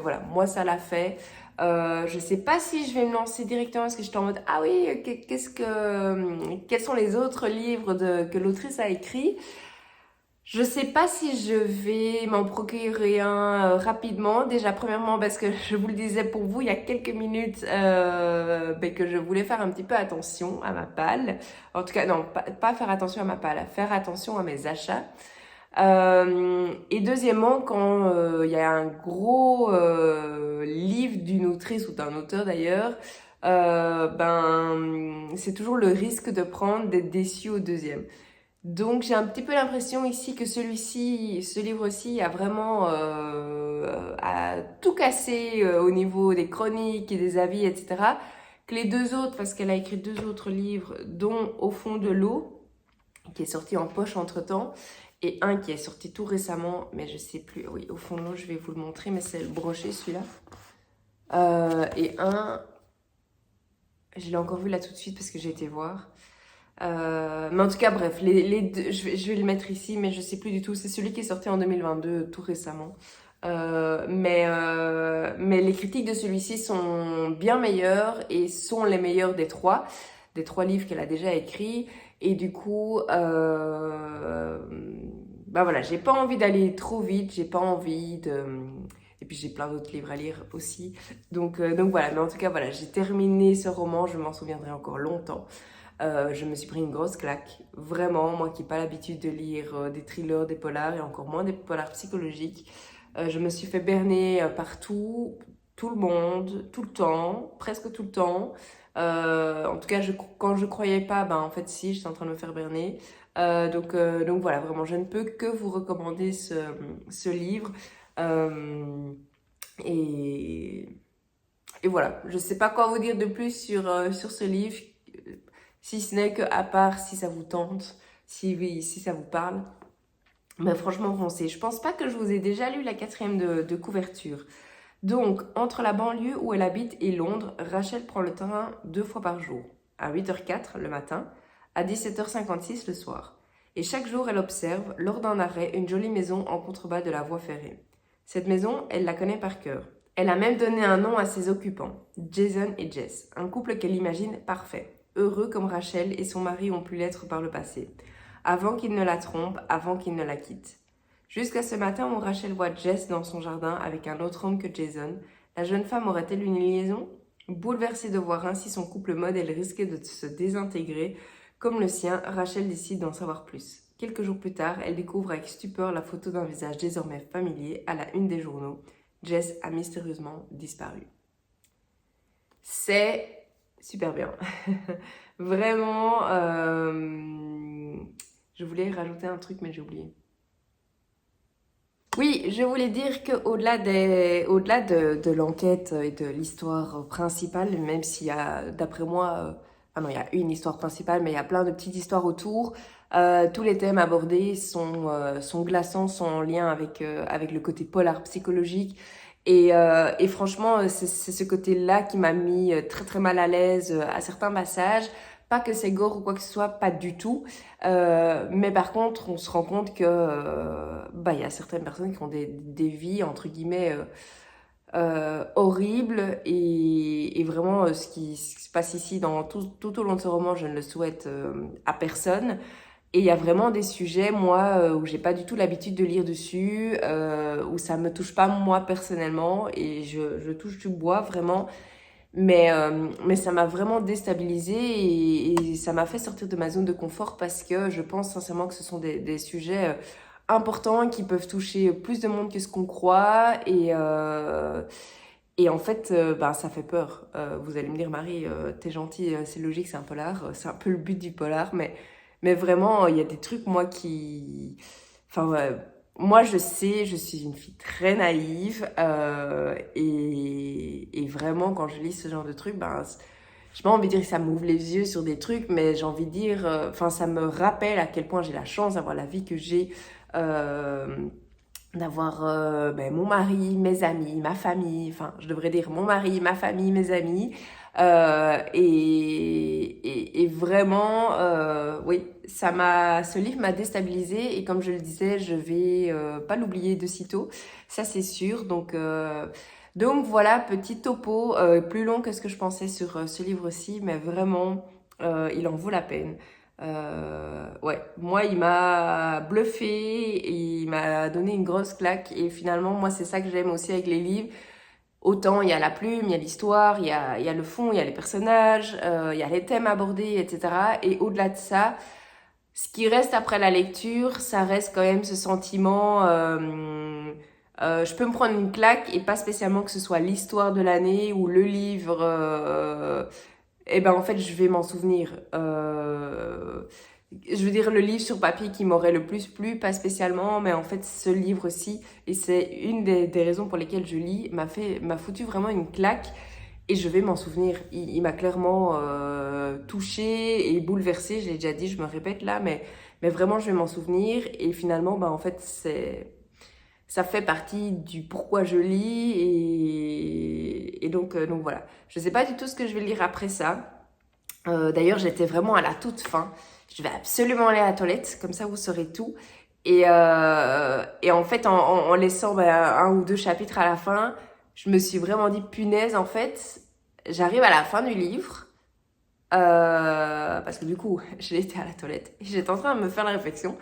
voilà, moi ça l'a fait. Je sais pas si je vais me lancer directement parce que j'étais en mode ah oui, quels sont les autres livres que l'autrice a écrits. Je sais pas si je vais m'en procurer un rapidement. Déjà, premièrement, parce que je vous le disais pour vous il y a quelques minutes, que je voulais faire un petit peu attention à ma palle. En tout cas, non, pas faire attention à ma palle, faire attention à mes achats. Et deuxièmement, quand il y a un gros livre d'une autrice ou d'un auteur d'ailleurs, c'est toujours le risque de prendre d'être déçu au deuxième. Donc j'ai un petit peu l'impression ici que ce livre-ci a vraiment a tout cassé au niveau des chroniques et des avis, etc. Que les deux autres, parce qu'elle a écrit 2 autres livres, dont Au fond de l'eau, qui est sorti en poche entre-temps, et un qui est sorti tout récemment, mais je sais plus, oui, Au fond de l'eau, je vais vous le montrer, mais c'est le brochet celui-là. Et un, je l'ai encore vu là tout de suite parce que j'ai été voir. Mais en tout cas, bref, les deux, je vais le mettre ici, mais je sais plus du tout. C'est celui qui est sorti en 2022, tout récemment. Mais les critiques de celui-ci sont bien meilleures et sont les meilleures des 3 livres qu'elle a déjà écrits. Et du coup, voilà, j'ai pas envie d'aller trop vite, j'ai pas envie de... Et puis j'ai plein d'autres livres à lire aussi. Donc voilà, mais en tout cas, voilà, j'ai terminé ce roman, je m'en souviendrai encore longtemps. Je me suis pris une grosse claque, vraiment, moi qui n'ai pas l'habitude de lire des thrillers, des polars et encore moins des polars psychologiques. Je me suis fait berner partout, tout le monde, tout le temps, presque tout le temps. En tout cas, quand je croyais pas, en fait si, j'étais en train de me faire berner. Donc voilà, vraiment, je ne peux que vous recommander ce livre. Et voilà, je ne sais pas quoi vous dire de plus sur ce livre. Si ce n'est que, à part si ça vous tente, si ça vous parle. Mais franchement, foncez. Je pense pas que je vous ai déjà lu la 4e de couverture. Donc, entre la banlieue où elle habite et Londres, Rachel prend le train 2 fois par jour. À 8h04 le matin, à 17h56 le soir. Et chaque jour, elle observe, lors d'un arrêt, une jolie maison en contrebas de la voie ferrée. Cette maison, elle la connaît par cœur. Elle a même donné un nom à ses occupants, Jason et Jess, un couple qu'elle imagine parfait. Heureux comme Rachel et son mari ont pu l'être par le passé, avant qu'il ne la trompe, avant qu'il ne la quitte. Jusqu'à ce matin où Rachel voit Jess dans son jardin avec un autre homme que Jason, la jeune femme aurait-elle une liaison? Bouleversée de voir ainsi son couple modèle risquer de se désintégrer, comme le sien, Rachel décide d'en savoir plus. Quelques jours plus tard, elle découvre avec stupeur la photo d'un visage désormais familier à la une des journaux. Jess a mystérieusement disparu. C'est super bien. Vraiment, je voulais rajouter un truc, mais j'ai oublié. Oui, je voulais dire qu'au-delà de l'enquête et de l'histoire principale, même s'il y a, d'après moi, il y a une histoire principale, mais il y a plein de petites histoires autour, tous les thèmes abordés sont glaçants, sont en lien avec le côté polar psychologique. Et franchement, c'est ce côté-là qui m'a mis très très mal à l'aise à certains passages. Pas que c'est gore ou quoi que ce soit, pas du tout. Mais par contre, on se rend compte que y a certaines personnes qui ont des vies, entre guillemets, horribles. Et vraiment, ce qui se passe ici, tout au long de ce roman, je ne le souhaite à personne. Et il y a vraiment des sujets, moi, où j'ai pas du tout l'habitude de lire dessus, où ça me touche pas moi personnellement, et je touche du bois vraiment. Mais ça m'a vraiment déstabilisée et ça m'a fait sortir de ma zone de confort parce que je pense sincèrement que ce sont des sujets importants qui peuvent toucher plus de monde que ce qu'on croit. Et en fait, ça fait peur. Vous allez me dire, Marie, t'es gentille, c'est logique, c'est un polar. C'est un peu le but du polar, mais vraiment, il y a des trucs, moi, qui... Enfin, ouais, moi, je sais, je suis une fille très naïve et et vraiment quand je lis ce genre de trucs, ben, j'ai pas envie de dire que ça m'ouvre les yeux sur des trucs, mais j'ai envie de dire, enfin ça me rappelle à quel point j'ai la chance d'avoir la vie que j'ai, d'avoir ben, mon mari, mes amis, ma famille, enfin je devrais dire mon mari, ma famille, mes amis, et vraiment, oui, ce livre m'a déstabilisée et comme je le disais, je vais pas l'oublier de sitôt, ça c'est sûr. Donc voilà, petit topo, plus long que ce que je pensais sur ce livre-ci, mais vraiment, il en vaut la peine. Ouais, moi il m'a bluffé, et il m'a donné une grosse claque et finalement moi c'est ça que j'aime aussi avec les livres. Autant il y a la plume, il y a l'histoire, il y a le fond, il y a les personnages, il y a les thèmes abordés, etc. Et au-delà de ça, ce qui reste après la lecture, ça reste quand même ce sentiment. Je peux me prendre une claque et pas spécialement que ce soit l'histoire de l'année ou le livre. Et ben en fait, je vais m'en souvenir. Je veux dire, le livre sur papier qui m'aurait le plus plu, pas spécialement, mais en fait, ce livre-ci, et c'est une des raisons pour lesquelles je lis, m'a foutu vraiment une claque et je vais m'en souvenir. Il m'a clairement touchée et bouleversée, je l'ai déjà dit, je me répète là, mais vraiment, je vais m'en souvenir et finalement, bah, en fait, ça fait partie du pourquoi je lis donc voilà. Je sais pas du tout ce que je vais lire après ça. D'ailleurs, j'étais vraiment à la toute fin. Je vais absolument aller à la toilette, comme ça vous saurez tout. Et en fait, en laissant un ou deux chapitres à la fin, je me suis vraiment dit, punaise, en fait, j'arrive à la fin du livre. Parce que du coup, j'ai été à la toilette et j'étais en train de me faire la réflexion.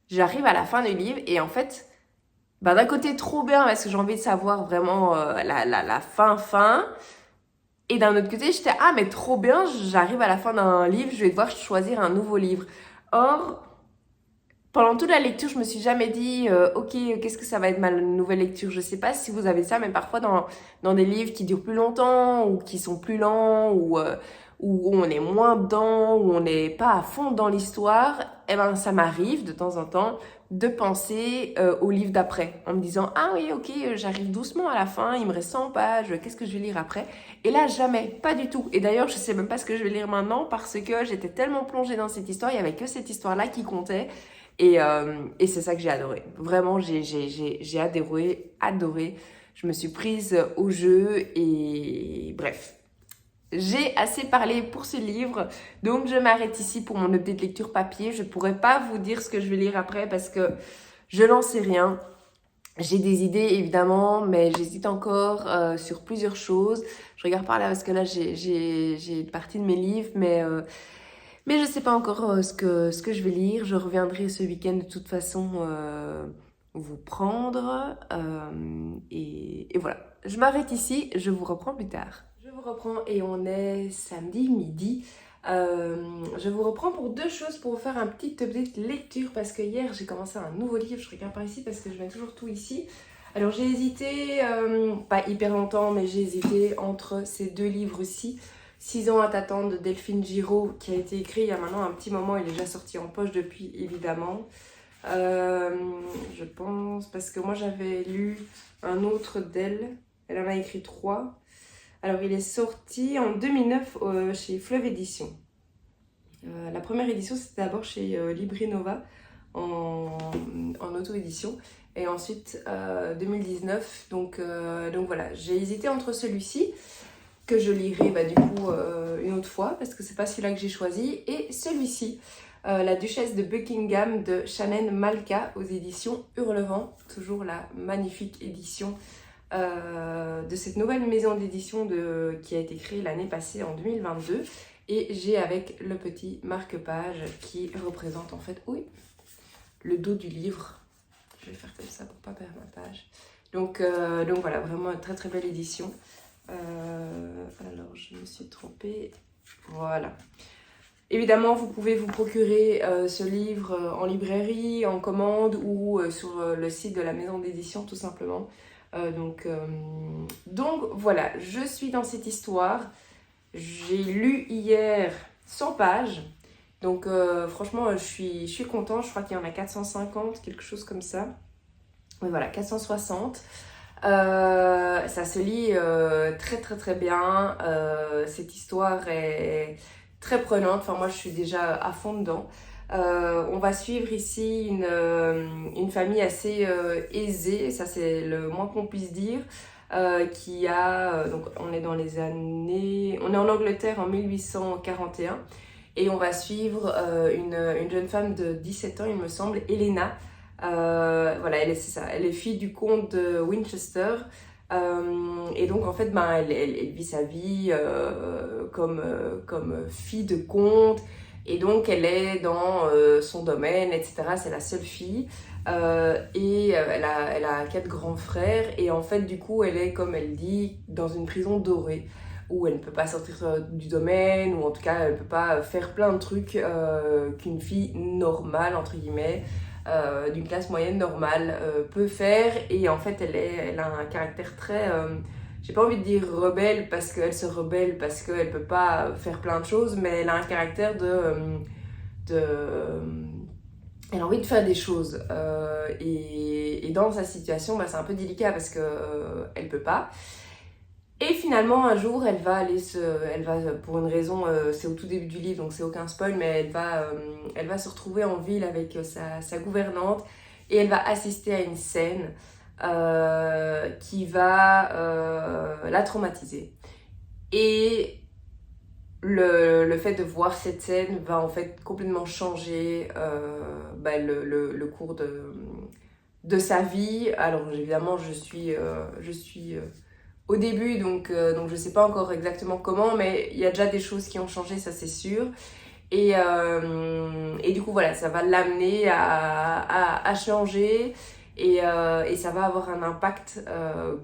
J'arrive à la fin du livre et en fait, bah, d'un côté, trop bien parce que j'ai envie de savoir vraiment la fin. Et d'un autre côté, j'étais, ah, mais trop bien, j'arrive à la fin d'un livre, je vais devoir choisir un nouveau livre. Or, pendant toute la lecture, je me suis jamais dit, ok, qu'est-ce que ça va être ma nouvelle lecture? Je sais pas si vous avez ça, mais parfois dans des livres qui durent plus longtemps, ou qui sont plus lents, où on est moins dedans, où on n'est pas à fond dans l'histoire, eh ben, ça m'arrive de temps en temps de penser au livre d'après, en me disant, ah oui, ok, j'arrive doucement à la fin, il me reste 100 pages, qu'est-ce que je vais lire après? Et là, jamais, pas du tout. Et d'ailleurs, je sais même pas ce que je vais lire maintenant, parce que j'étais tellement plongée dans cette histoire, il y avait que cette histoire-là qui comptait, et c'est ça que j'ai adoré. Vraiment, j'ai adoré. Je me suis prise au jeu et bref. J'ai assez parlé pour ce livre, donc je m'arrête ici pour mon update lecture papier. Je ne pourrais pas vous dire ce que je vais lire après parce que je n'en sais rien. J'ai des idées évidemment, mais j'hésite encore sur plusieurs choses. Je regarde par là parce que là j'ai une partie de mes livres, mais je ne sais pas encore ce que je vais lire. Je reviendrai ce week-end de toute façon vous prendre. Et voilà. Je m'arrête ici. Je vous reprends plus tard. Je vous reprends et on est samedi midi. Je vous reprends pour deux choses, pour vous faire un petit update lecture parce que hier j'ai commencé un nouveau livre. Je regarde par ici parce que je mets toujours tout ici. Alors j'ai hésité, pas hyper longtemps, mais j'ai hésité entre ces deux livres-ci. 6 ans à t'attendre de Delphine Giraud, qui a été écrit il y a maintenant un petit moment. Il est déjà sorti en poche depuis, évidemment. Je pense, parce que moi j'avais lu un autre d'elle. Elle en a écrit 3. Alors il est sorti en 2009 chez Fleuve Édition. La première édition c'était d'abord chez Libri Nova en auto-édition. Et ensuite 2019. Donc voilà, j'ai hésité entre celui-ci, que je lirai du coup une autre fois parce que c'est pas celui-là que j'ai choisi, et celui-ci, La Duchesse de Buckingham de Shannon Malka aux éditions Hurlevent, toujours la magnifique édition de cette nouvelle maison d'édition qui a été créée l'année passée en 2022, et j'ai avec le petit marque-page qui représente en fait, oui, le dos du livre. Je vais faire comme ça pour pas perdre ma page. Donc voilà, vraiment une très très belle édition. Alors je me suis trompée, voilà. Évidemment vous pouvez vous procurer ce livre en librairie, en commande ou sur le site de la maison d'édition tout simplement. Donc voilà, je suis dans cette histoire. J'ai lu hier 100 pages, donc franchement je suis contente. Je crois qu'il y en a 450, quelque chose comme ça. Oui voilà, 460. Ça se lit très très très bien. Cette histoire est très prenante. Enfin, moi, je suis déjà à fond dedans. On va suivre ici une famille assez aisée, ça c'est le moins qu'on puisse dire, qui a, donc on est dans les années, on est en Angleterre en 1841 et on va suivre une jeune femme de 17 ans, il me semble, Helena. Voilà, c'est ça, elle est fille du comte de Winchester. Et donc en fait, ben, elle vit sa vie comme fille de comte. Et donc elle est dans son domaine, etc. C'est la seule fille. Elle a 4 grands frères. Et en fait, du coup, elle est, comme elle dit, dans une prison dorée où elle ne peut pas sortir du domaine, ou en tout cas, elle ne peut pas faire plein de trucs qu'une fille normale, entre guillemets, d'une classe moyenne normale peut faire. Et en fait, elle a un caractère très... j'ai pas envie de dire rebelle parce qu'elle se rebelle parce qu'elle peut pas faire plein de choses, mais elle a un caractère de elle a envie de faire des choses. Et dans sa situation, bah, c'est un peu délicat parce que elle peut pas. Et finalement, un jour, elle va pour une raison, c'est au tout début du livre, donc c'est aucun spoil, mais elle va se retrouver en ville avec sa gouvernante et elle va assister à une scène qui va la traumatiser. Et le fait de voir cette scène va en fait complètement changer bah, le cours de sa vie. Alors évidemment, je suis au début, donc je sais pas encore exactement comment, mais il y a déjà des choses qui ont changé, ça c'est sûr. Et du coup, voilà, ça va l'amener à changer et ça va avoir un impact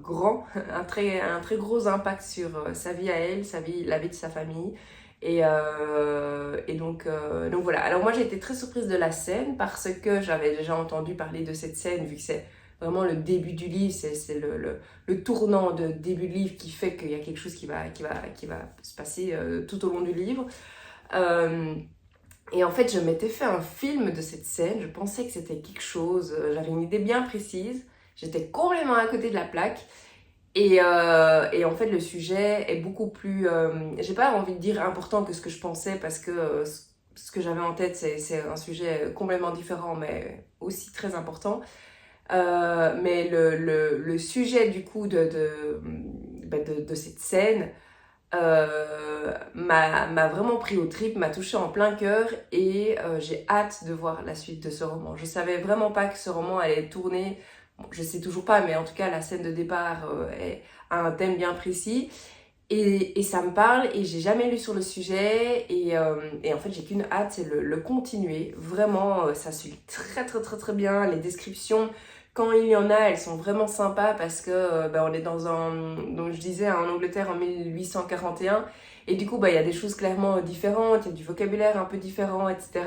grand, un très gros impact sur sa vie à elle, la vie de sa famille. Donc voilà. Alors moi j'ai été très surprise de la scène parce que j'avais déjà entendu parler de cette scène vu que c'est vraiment le début du livre, c'est le tournant de début de livre qui fait qu'il y a quelque chose qui va se passer tout au long du livre. Et en fait, je m'étais fait un film de cette scène, je pensais que c'était quelque chose, j'avais une idée bien précise, j'étais complètement à côté de la plaque. Et en fait, le sujet est beaucoup plus, j'ai pas envie de dire important que ce que je pensais parce que ce que j'avais en tête, c'est un sujet complètement différent, mais aussi très important. Mais le sujet du coup de cette scène m'a vraiment pris au trip, m'a touché en plein cœur et j'ai hâte de voir la suite de ce roman. Je savais vraiment pas que ce roman allait tourner, bon, je sais toujours pas, mais en tout cas la scène de départ a un thème bien précis et ça me parle et j'ai jamais lu sur le sujet et en fait j'ai qu'une hâte, c'est le continuer. Vraiment, ça se lit très très très très bien, les descriptions quand il y en a, elles sont vraiment sympas parce que on est donc je disais, en Angleterre en 1841. Et du coup, il y a des choses clairement différentes, il y a du vocabulaire un peu différent, etc.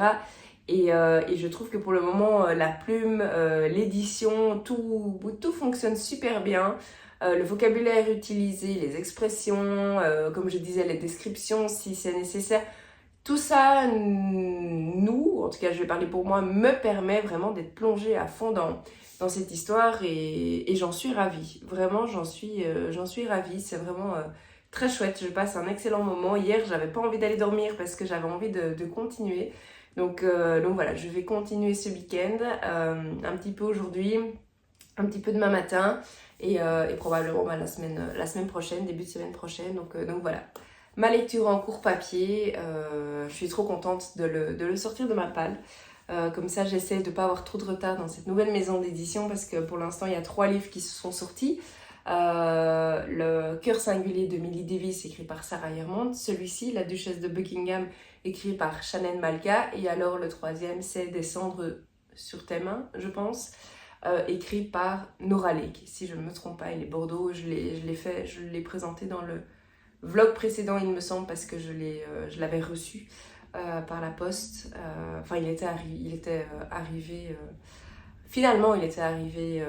Et je trouve que pour le moment, la plume, l'édition, tout fonctionne super bien. Le vocabulaire utilisé, les expressions, comme je disais, les descriptions si c'est nécessaire. Tout ça, en tout cas je vais parler pour moi, me permet vraiment d'être plongée à fond dans cette histoire et j'en suis ravie. Vraiment, j'en suis ravie. C'est vraiment très chouette. Je passe un excellent moment. Hier, j'avais pas envie d'aller dormir parce que j'avais envie de continuer. Donc voilà, je vais continuer ce week-end, un petit peu aujourd'hui, un petit peu demain matin et probablement la semaine prochaine, début de semaine prochaine. Donc voilà. Ma lecture en cours papier, je suis trop contente de le sortir de ma palle. Comme ça, j'essaie de ne pas avoir trop de retard dans cette nouvelle maison d'édition parce que pour l'instant, il y a 3 livres qui se sont sortis. Le Cœur singulier de Millie Davis, écrit par Sarah Yermont. Celui-ci, La Duchesse de Buckingham, écrit par Shannon Malka. Et alors, le 3e, c'est Descendre sur tes mains, je pense, écrit par Nora Lake. Si je ne me trompe pas, il est Bordeaux. Je l'ai présenté dans le vlog précédent, il me semble, parce que je l'avais reçu par la poste. Enfin, il était arrivé. Finalement, il était arrivé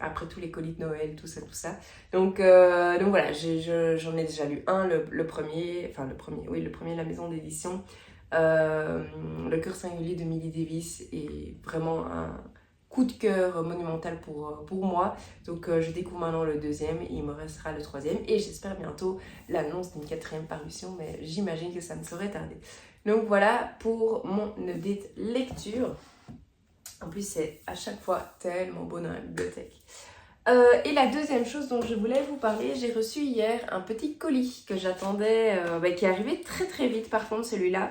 après tous les colis de Noël, tout ça. Donc voilà, j'en ai déjà lu un, le premier, La maison d'édition. Le Cœur singulier de Millie Davis est vraiment un coup de cœur monumental pour moi. Donc je découvre maintenant le deuxième, il me restera le troisième et j'espère bientôt l'annonce d'une quatrième parution, mais j'imagine que ça ne saurait tarder. Donc voilà pour mon update lecture. En plus c'est à chaque fois tellement beau dans la bibliothèque. Et la deuxième chose dont je voulais vous parler, j'ai reçu hier un petit colis que j'attendais, qui est arrivé très très vite par contre celui-là.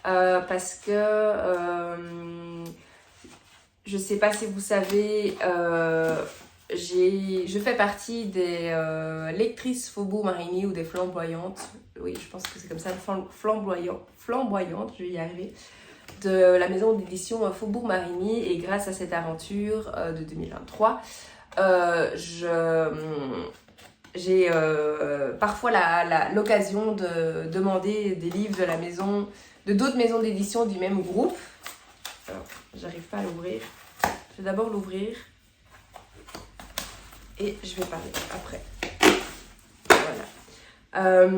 Parce que je sais pas si vous savez, je fais partie des lectrices Faubourg Marigny ou des flamboyantes. Oui, je pense que c'est comme ça, flamboyante, je vais y arriver. De la maison d'édition Faubourg Marigny. Et grâce à cette aventure de 2023, j'ai parfois l'occasion de demander des livres de d'autres maisons d'édition du même groupe. Alors, j'arrive pas à l'ouvrir. Je vais d'abord l'ouvrir et je vais parler après. Voilà.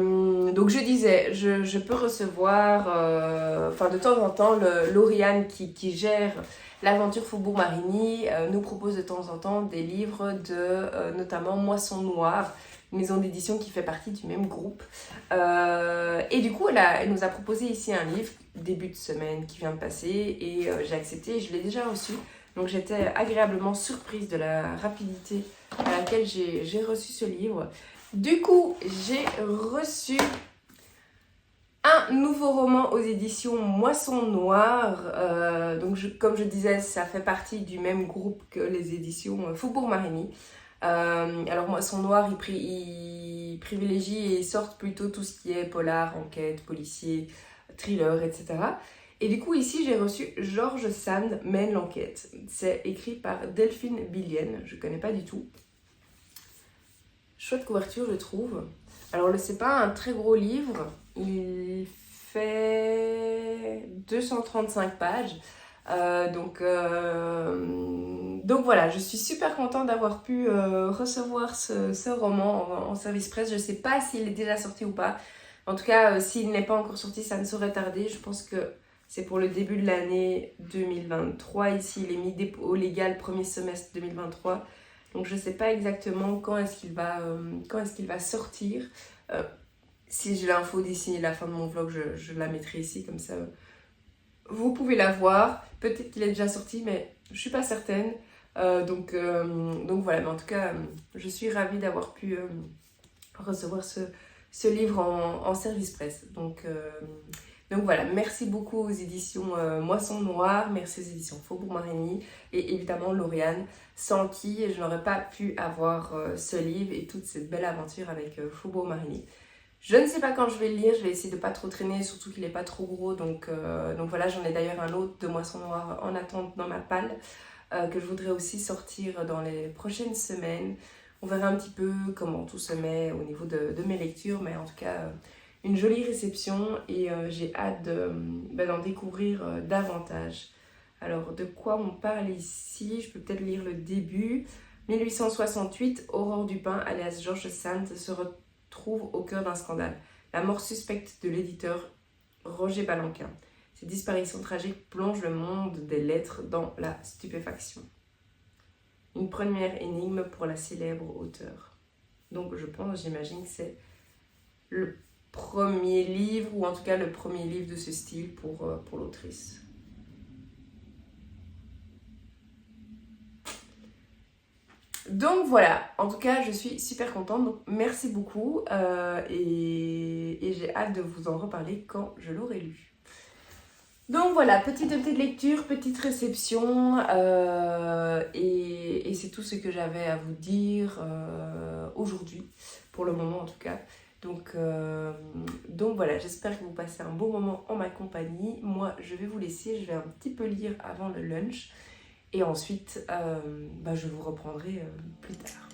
Donc je disais, je peux recevoir, de temps en temps, Lauriane qui gère l'aventure Faubourg Marigny nous propose de temps en temps des livres de notamment Moisson Noire, une maison d'édition qui fait partie du même groupe. Et du coup, elle nous a proposé ici un livre, début de semaine, qui vient de passer, et j'ai accepté et je l'ai déjà reçu. Donc j'étais agréablement surprise de la rapidité à laquelle j'ai reçu ce livre. Du coup, j'ai reçu un nouveau roman aux éditions Moisson Noire. Comme je disais, ça fait partie du même groupe que les éditions Faubourg Marigny. Alors Moisson Noire, ils privilégient et sortent plutôt tout ce qui est polar, enquête, policier, thriller, etc. Et du coup, ici, j'ai reçu George Sand mène l'enquête. C'est écrit par Delphine Billienne, je ne connais pas du tout. Chouette couverture, je trouve. Alors, c'est pas un très gros livre. Il fait 235 pages. Donc voilà, je suis super contente d'avoir pu recevoir ce roman en service presse. Je ne sais pas s'il est déjà sorti ou pas. En tout cas, s'il n'est pas encore sorti, ça ne saurait tarder. Je pense que c'est pour le début de l'année 2023. Ici, il est mis dépôt légal premier semestre 2023. Donc je ne sais pas exactement quand est-ce qu'il va sortir. Si j'ai l'info d'ici la fin de mon vlog, je la mettrai ici, comme ça vous pouvez la voir. Peut-être qu'il est déjà sorti, mais je ne suis pas certaine. Donc voilà, mais en tout cas, je suis ravie d'avoir pu recevoir ce livre en service presse. Donc voilà, merci beaucoup aux éditions Moisson Noire, merci aux éditions Faubourg Marigny et évidemment Lauriane, sans qui je n'aurais pas pu avoir ce livre et toute cette belle aventure avec Faubourg Marigny. Je ne sais pas quand je vais le lire, je vais essayer de ne pas trop traîner, surtout qu'il n'est pas trop gros. Donc voilà, j'en ai d'ailleurs un autre de Moisson Noire en attente dans ma palle que je voudrais aussi sortir dans les prochaines semaines. On verra un petit peu comment tout se met au niveau de mes lectures, mais en tout cas, une jolie réception et j'ai hâte d'en découvrir davantage. Alors, de quoi on parle ici? Je peux peut-être lire le début. 1868, Aurore Dupin, alias George Sand, se retrouve au cœur d'un scandale. La mort suspecte de l'éditeur Roger Balanquin. Ces disparitions tragiques plongent le monde des lettres dans la stupéfaction. Une première énigme pour la célèbre auteure. Donc j'imagine que c'est le premier livre, ou en tout cas le premier livre de ce style pour l'autrice. Donc voilà, en tout cas je suis super contente, donc merci beaucoup et j'ai hâte de vous en reparler quand je l'aurai lu. Donc voilà, petite lecture, petite réception et c'est tout ce que j'avais à vous dire aujourd'hui, pour le moment en tout cas. Donc voilà, j'espère que vous passez un bon moment en ma compagnie. Moi, je vais vous laisser, je vais un petit peu lire avant le lunch. Et ensuite, je vous reprendrai plus tard.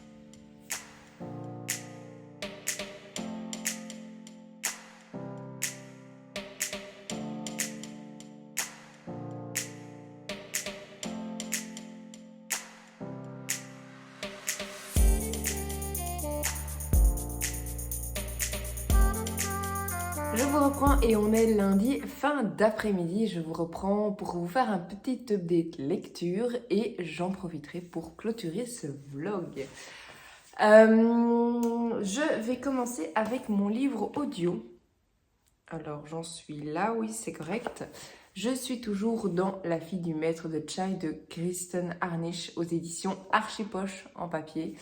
Je vous reprends et on est lundi, fin d'après-midi. Je vous reprends pour vous faire un petit update lecture et j'en profiterai pour clôturer ce vlog. Je vais commencer avec mon livre audio. Alors j'en suis là, oui c'est correct. Je suis toujours dans La fille du maître de Chai de Kristen Harnisch aux éditions Archipoche en papier.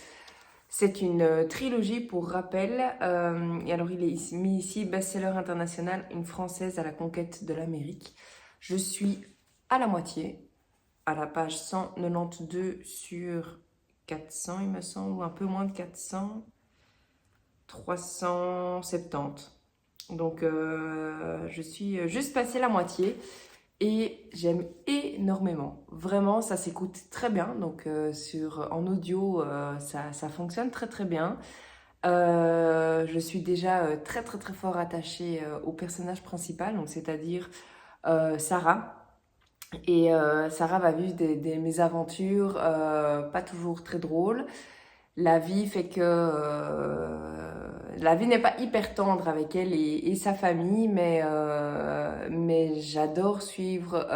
C'est une trilogie pour rappel, et alors il est mis ici best-seller international, une française à la conquête de l'Amérique. Je suis à la moitié, à la page 192 sur 400 il me semble, ou un peu moins de 400, 370. Donc je suis juste passée la moitié. Et j'aime énormément. Vraiment, ça s'écoute très bien. Donc en audio, ça fonctionne très très bien. Je suis déjà très très très fort attachée au personnage principal, donc c'est-à-dire Sarah. Et Sarah va vivre des mésaventures pas toujours très drôles. La vie fait que la vie n'est pas hyper tendre avec elle et sa famille, mais j'adore suivre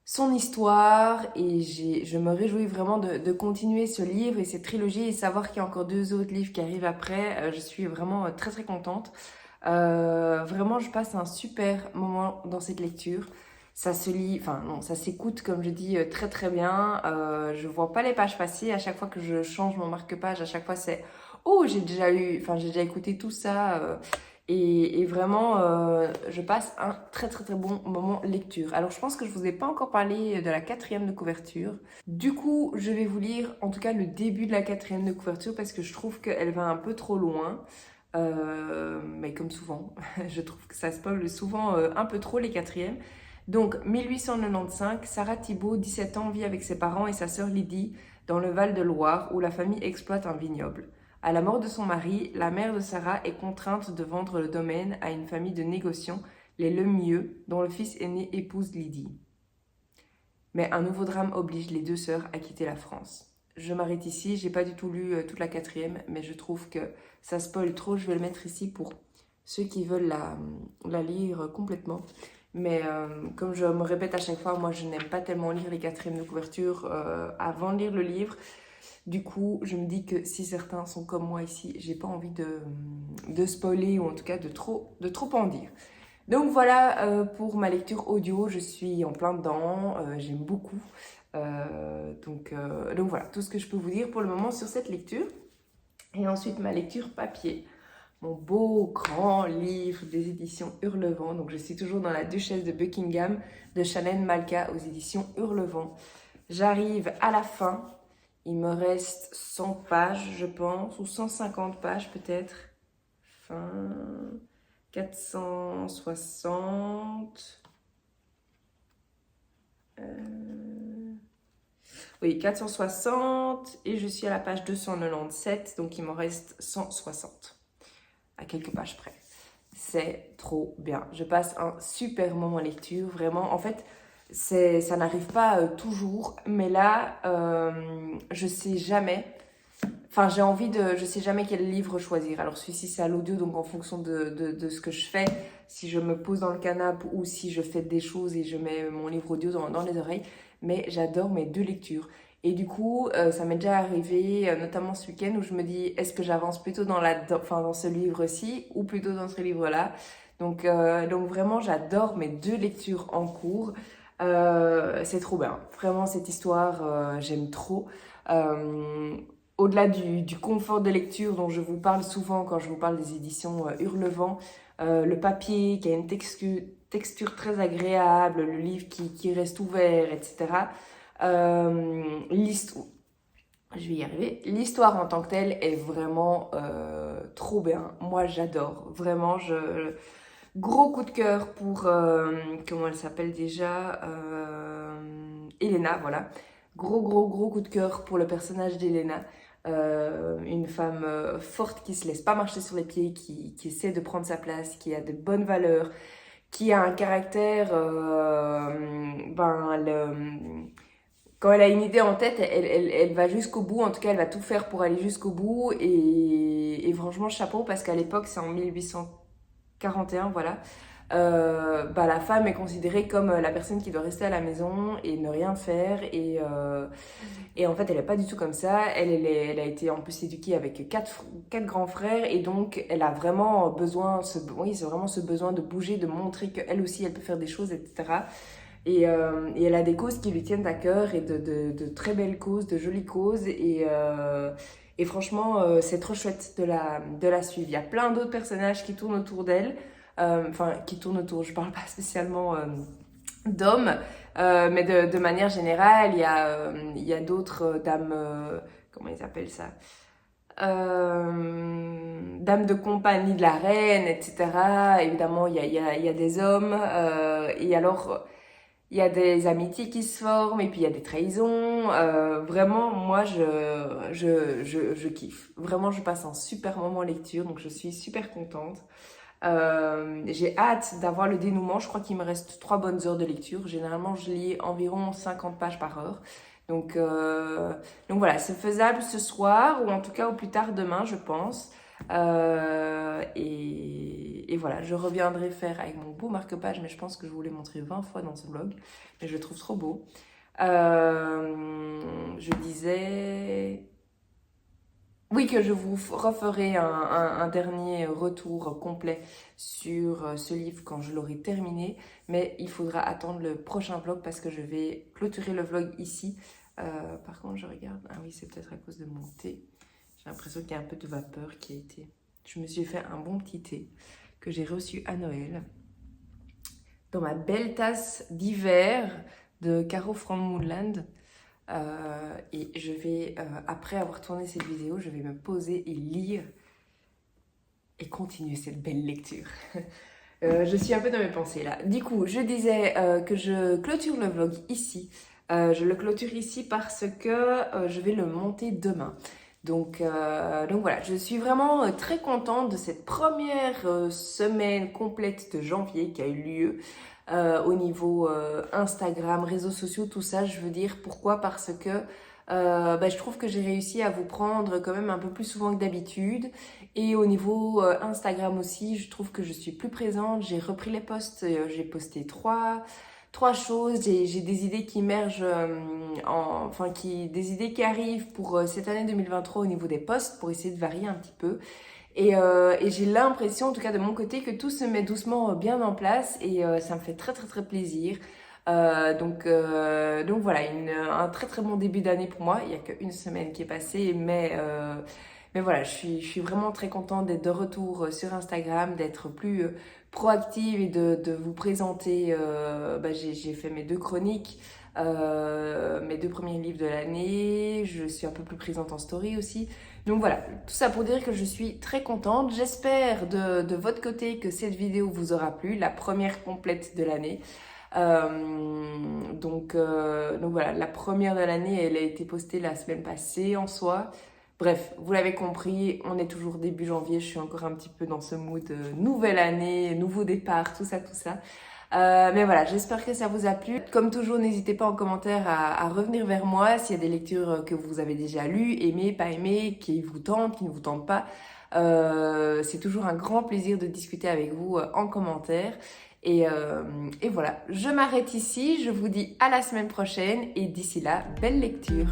son histoire et je me réjouis vraiment de continuer ce livre et cette trilogie et savoir qu'il y a encore 2 autres livres qui arrivent après. Je suis vraiment très très contente. Vraiment, je passe un super moment dans cette lecture. Ça se lit, enfin non, ça s'écoute comme je dis très très bien. Je vois pas les pages passer. À chaque fois que je change mon marque-page, à chaque fois c'est oh j'ai déjà écouté tout ça. Et vraiment, je passe un très très très bon moment lecture. Alors je pense que je vous ai pas encore parlé de la 4e de couverture. Du coup, je vais vous lire en tout cas le début de la 4e de couverture parce que je trouve qu'elle va un peu trop loin. Mais comme souvent, je trouve que ça spoil souvent un peu trop les 4e. Donc, 1895, Sarah Thibault, 17 ans, vit avec ses parents et sa sœur Lydie dans le Val-de-Loire où la famille exploite un vignoble. À la mort de son mari, la mère de Sarah est contrainte de vendre le domaine à une famille de négociants, les Lemieux, dont le fils aîné épouse Lydie. Mais un nouveau drame oblige les 2 sœurs à quitter la France. Je m'arrête ici, j'ai pas du tout lu toute la 4e, mais je trouve que ça spoil trop, je vais le mettre ici pour ceux qui veulent la lire complètement. Mais comme je me répète à chaque fois, moi je n'aime pas tellement lire les 4e de couverture avant de lire le livre. Du coup, je me dis que si certains sont comme moi ici, j'ai pas envie de spoiler ou en tout cas de trop en dire. Donc voilà pour ma lecture audio, je suis en plein dedans, j'aime beaucoup. Donc voilà, tout ce que je peux vous dire pour le moment sur cette lecture. Et ensuite ma lecture papier. Mon beau grand livre des éditions Hurlevent. Donc je suis toujours dans La Duchesse de Buckingham de Shannon Malka aux éditions Hurlevent. J'arrive à la fin. Il me reste 100 pages, je pense, ou 150 pages peut-être. Fin 460. Oui, 460 et je suis à la page 297, donc il m'en reste 160. À quelques pages près. C'est trop bien. Je passe un super moment lecture, vraiment. En fait, ça n'arrive pas toujours, mais là, je sais jamais. Enfin, je sais jamais quel livre choisir. Alors, celui-ci, c'est à l'audio, donc en fonction de ce que je fais, si je me pose dans le canapé ou si je fais des choses et je mets mon livre audio dans les oreilles. Mais j'adore mes 2 lectures. Et du coup, ça m'est déjà arrivé, notamment ce week-end, où je me dis, est-ce que j'avance plutôt dans ce livre-ci ou plutôt dans ce livre-là? Donc vraiment, j'adore mes 2 lectures en cours. C'est trop bien. Vraiment, cette histoire, j'aime trop. Au-delà du confort de lecture dont je vous parle souvent quand je vous parle des éditions Hurlevent, le papier qui a une texture très agréable, le livre qui reste ouvert, etc. Je vais y arriver. L'histoire en tant que telle est vraiment trop bien. Moi, j'adore. Vraiment, gros coup de cœur pour... comment elle s'appelle déjà Elena, voilà. Gros coup de cœur pour le personnage d'Elena. Une femme forte qui se laisse pas marcher sur les pieds, qui essaie de prendre sa place, qui a de bonnes valeurs, qui a un caractère... quand elle a une idée en tête, elle va jusqu'au bout. En tout cas, elle va tout faire pour aller jusqu'au bout. Et franchement, chapeau, parce qu'à l'époque, c'est en 1800 41, voilà. Bah, la femme est considérée comme la personne qui doit rester à la maison et ne rien faire. Et en fait, elle n'est pas du tout comme ça. Elle a été en plus éduquée avec quatre grands frères. Et donc, elle a vraiment besoin, oui, c'est vraiment ce besoin de bouger, de montrer qu'elle aussi, elle peut faire des choses, etc. Et elle a des causes qui lui tiennent à cœur et de très belles causes, de jolies causes. Et franchement, c'est trop chouette de la suivre. Il y a plein d'autres personnages qui tournent autour d'elle. Enfin, qui tournent autour, je parle pas spécialement d'hommes, mais de manière générale, il y a d'autres dames, comment ils appellent ça, dames de compagnie de la reine, etc. Évidemment, il y a des hommes, et alors il y a des amitiés qui se forment, et puis il y a des trahisons. Vraiment, moi, je kiffe. Vraiment, je passe un super moment en lecture, donc je suis super contente. J'ai hâte d'avoir le dénouement. Je crois qu'il me reste 3 bonnes heures de lecture. Généralement, je lis environ 50 pages par heure. Donc voilà, c'est faisable ce soir, ou en tout cas au plus tard demain, je pense. Et voilà, je reviendrai faire avec mon beau marque-page, mais je pense que je vous l'ai montré 20 fois dans ce vlog. Mais je le trouve trop beau. Je disais... Oui, que je vous referai un dernier retour complet sur ce livre quand je l'aurai terminé. Mais il faudra attendre le prochain vlog parce que je vais clôturer le vlog ici. Par contre, je regarde... Ah oui, c'est peut-être à cause de mon thé. J'ai l'impression qu'il y a un peu de vapeur qui a été... Je me suis fait un bon petit thé que j'ai reçu à Noël. Dans ma belle tasse d'hiver de Caro from Moonland. Et je vais, après avoir tourné cette vidéo, je vais me poser et lire et continuer cette belle lecture. Je suis un peu dans mes pensées là. Du coup, je disais que je clôture le vlog ici. Je le clôture ici parce que je vais le monter demain. Donc voilà, je suis vraiment très contente de cette première semaine complète de janvier qui a eu lieu. Au niveau Instagram, réseaux sociaux, tout ça, je veux dire. Pourquoi? Parce que je trouve que j'ai réussi à vous prendre quand même un peu plus souvent que d'habitude. Et au niveau Instagram aussi, je trouve que je suis plus présente. J'ai repris les posts, j'ai posté trois choses. J'ai des idées qui émergent, des idées qui arrivent pour cette année 2023 au niveau des posts pour essayer de varier un petit peu. Et j'ai l'impression, en tout cas de mon côté, que tout se met doucement bien en place et ça me fait très très très plaisir. Donc voilà, un très très bon début d'année pour moi. Il n'y a qu'une semaine qui est passée, mais voilà, je suis vraiment très contente d'être de retour sur Instagram, d'être plus proactive et de vous présenter. J'ai fait mes 2 chroniques. Mes 2 premiers livres de l'année, je suis un peu plus présente en story aussi. Donc voilà, tout ça pour dire que je suis très contente. J'espère de votre côté que cette vidéo vous aura plu, la première complète de l'année. Donc voilà, la première de l'année, elle a été postée la semaine passée en soi. Bref, vous l'avez compris, on est toujours début janvier, je suis encore un petit peu dans ce mood nouvelle année, nouveau départ, tout ça, tout ça. Mais voilà, j'espère que ça vous a plu. Comme toujours, n'hésitez pas en commentaire à revenir vers moi s'il y a des lectures que vous avez déjà lues, aimées, pas aimées, qui vous tentent, qui ne vous tentent pas. C'est toujours un grand plaisir de discuter avec vous en commentaire. Et voilà, je m'arrête ici, je vous dis à la semaine prochaine et d'ici là, belle lecture!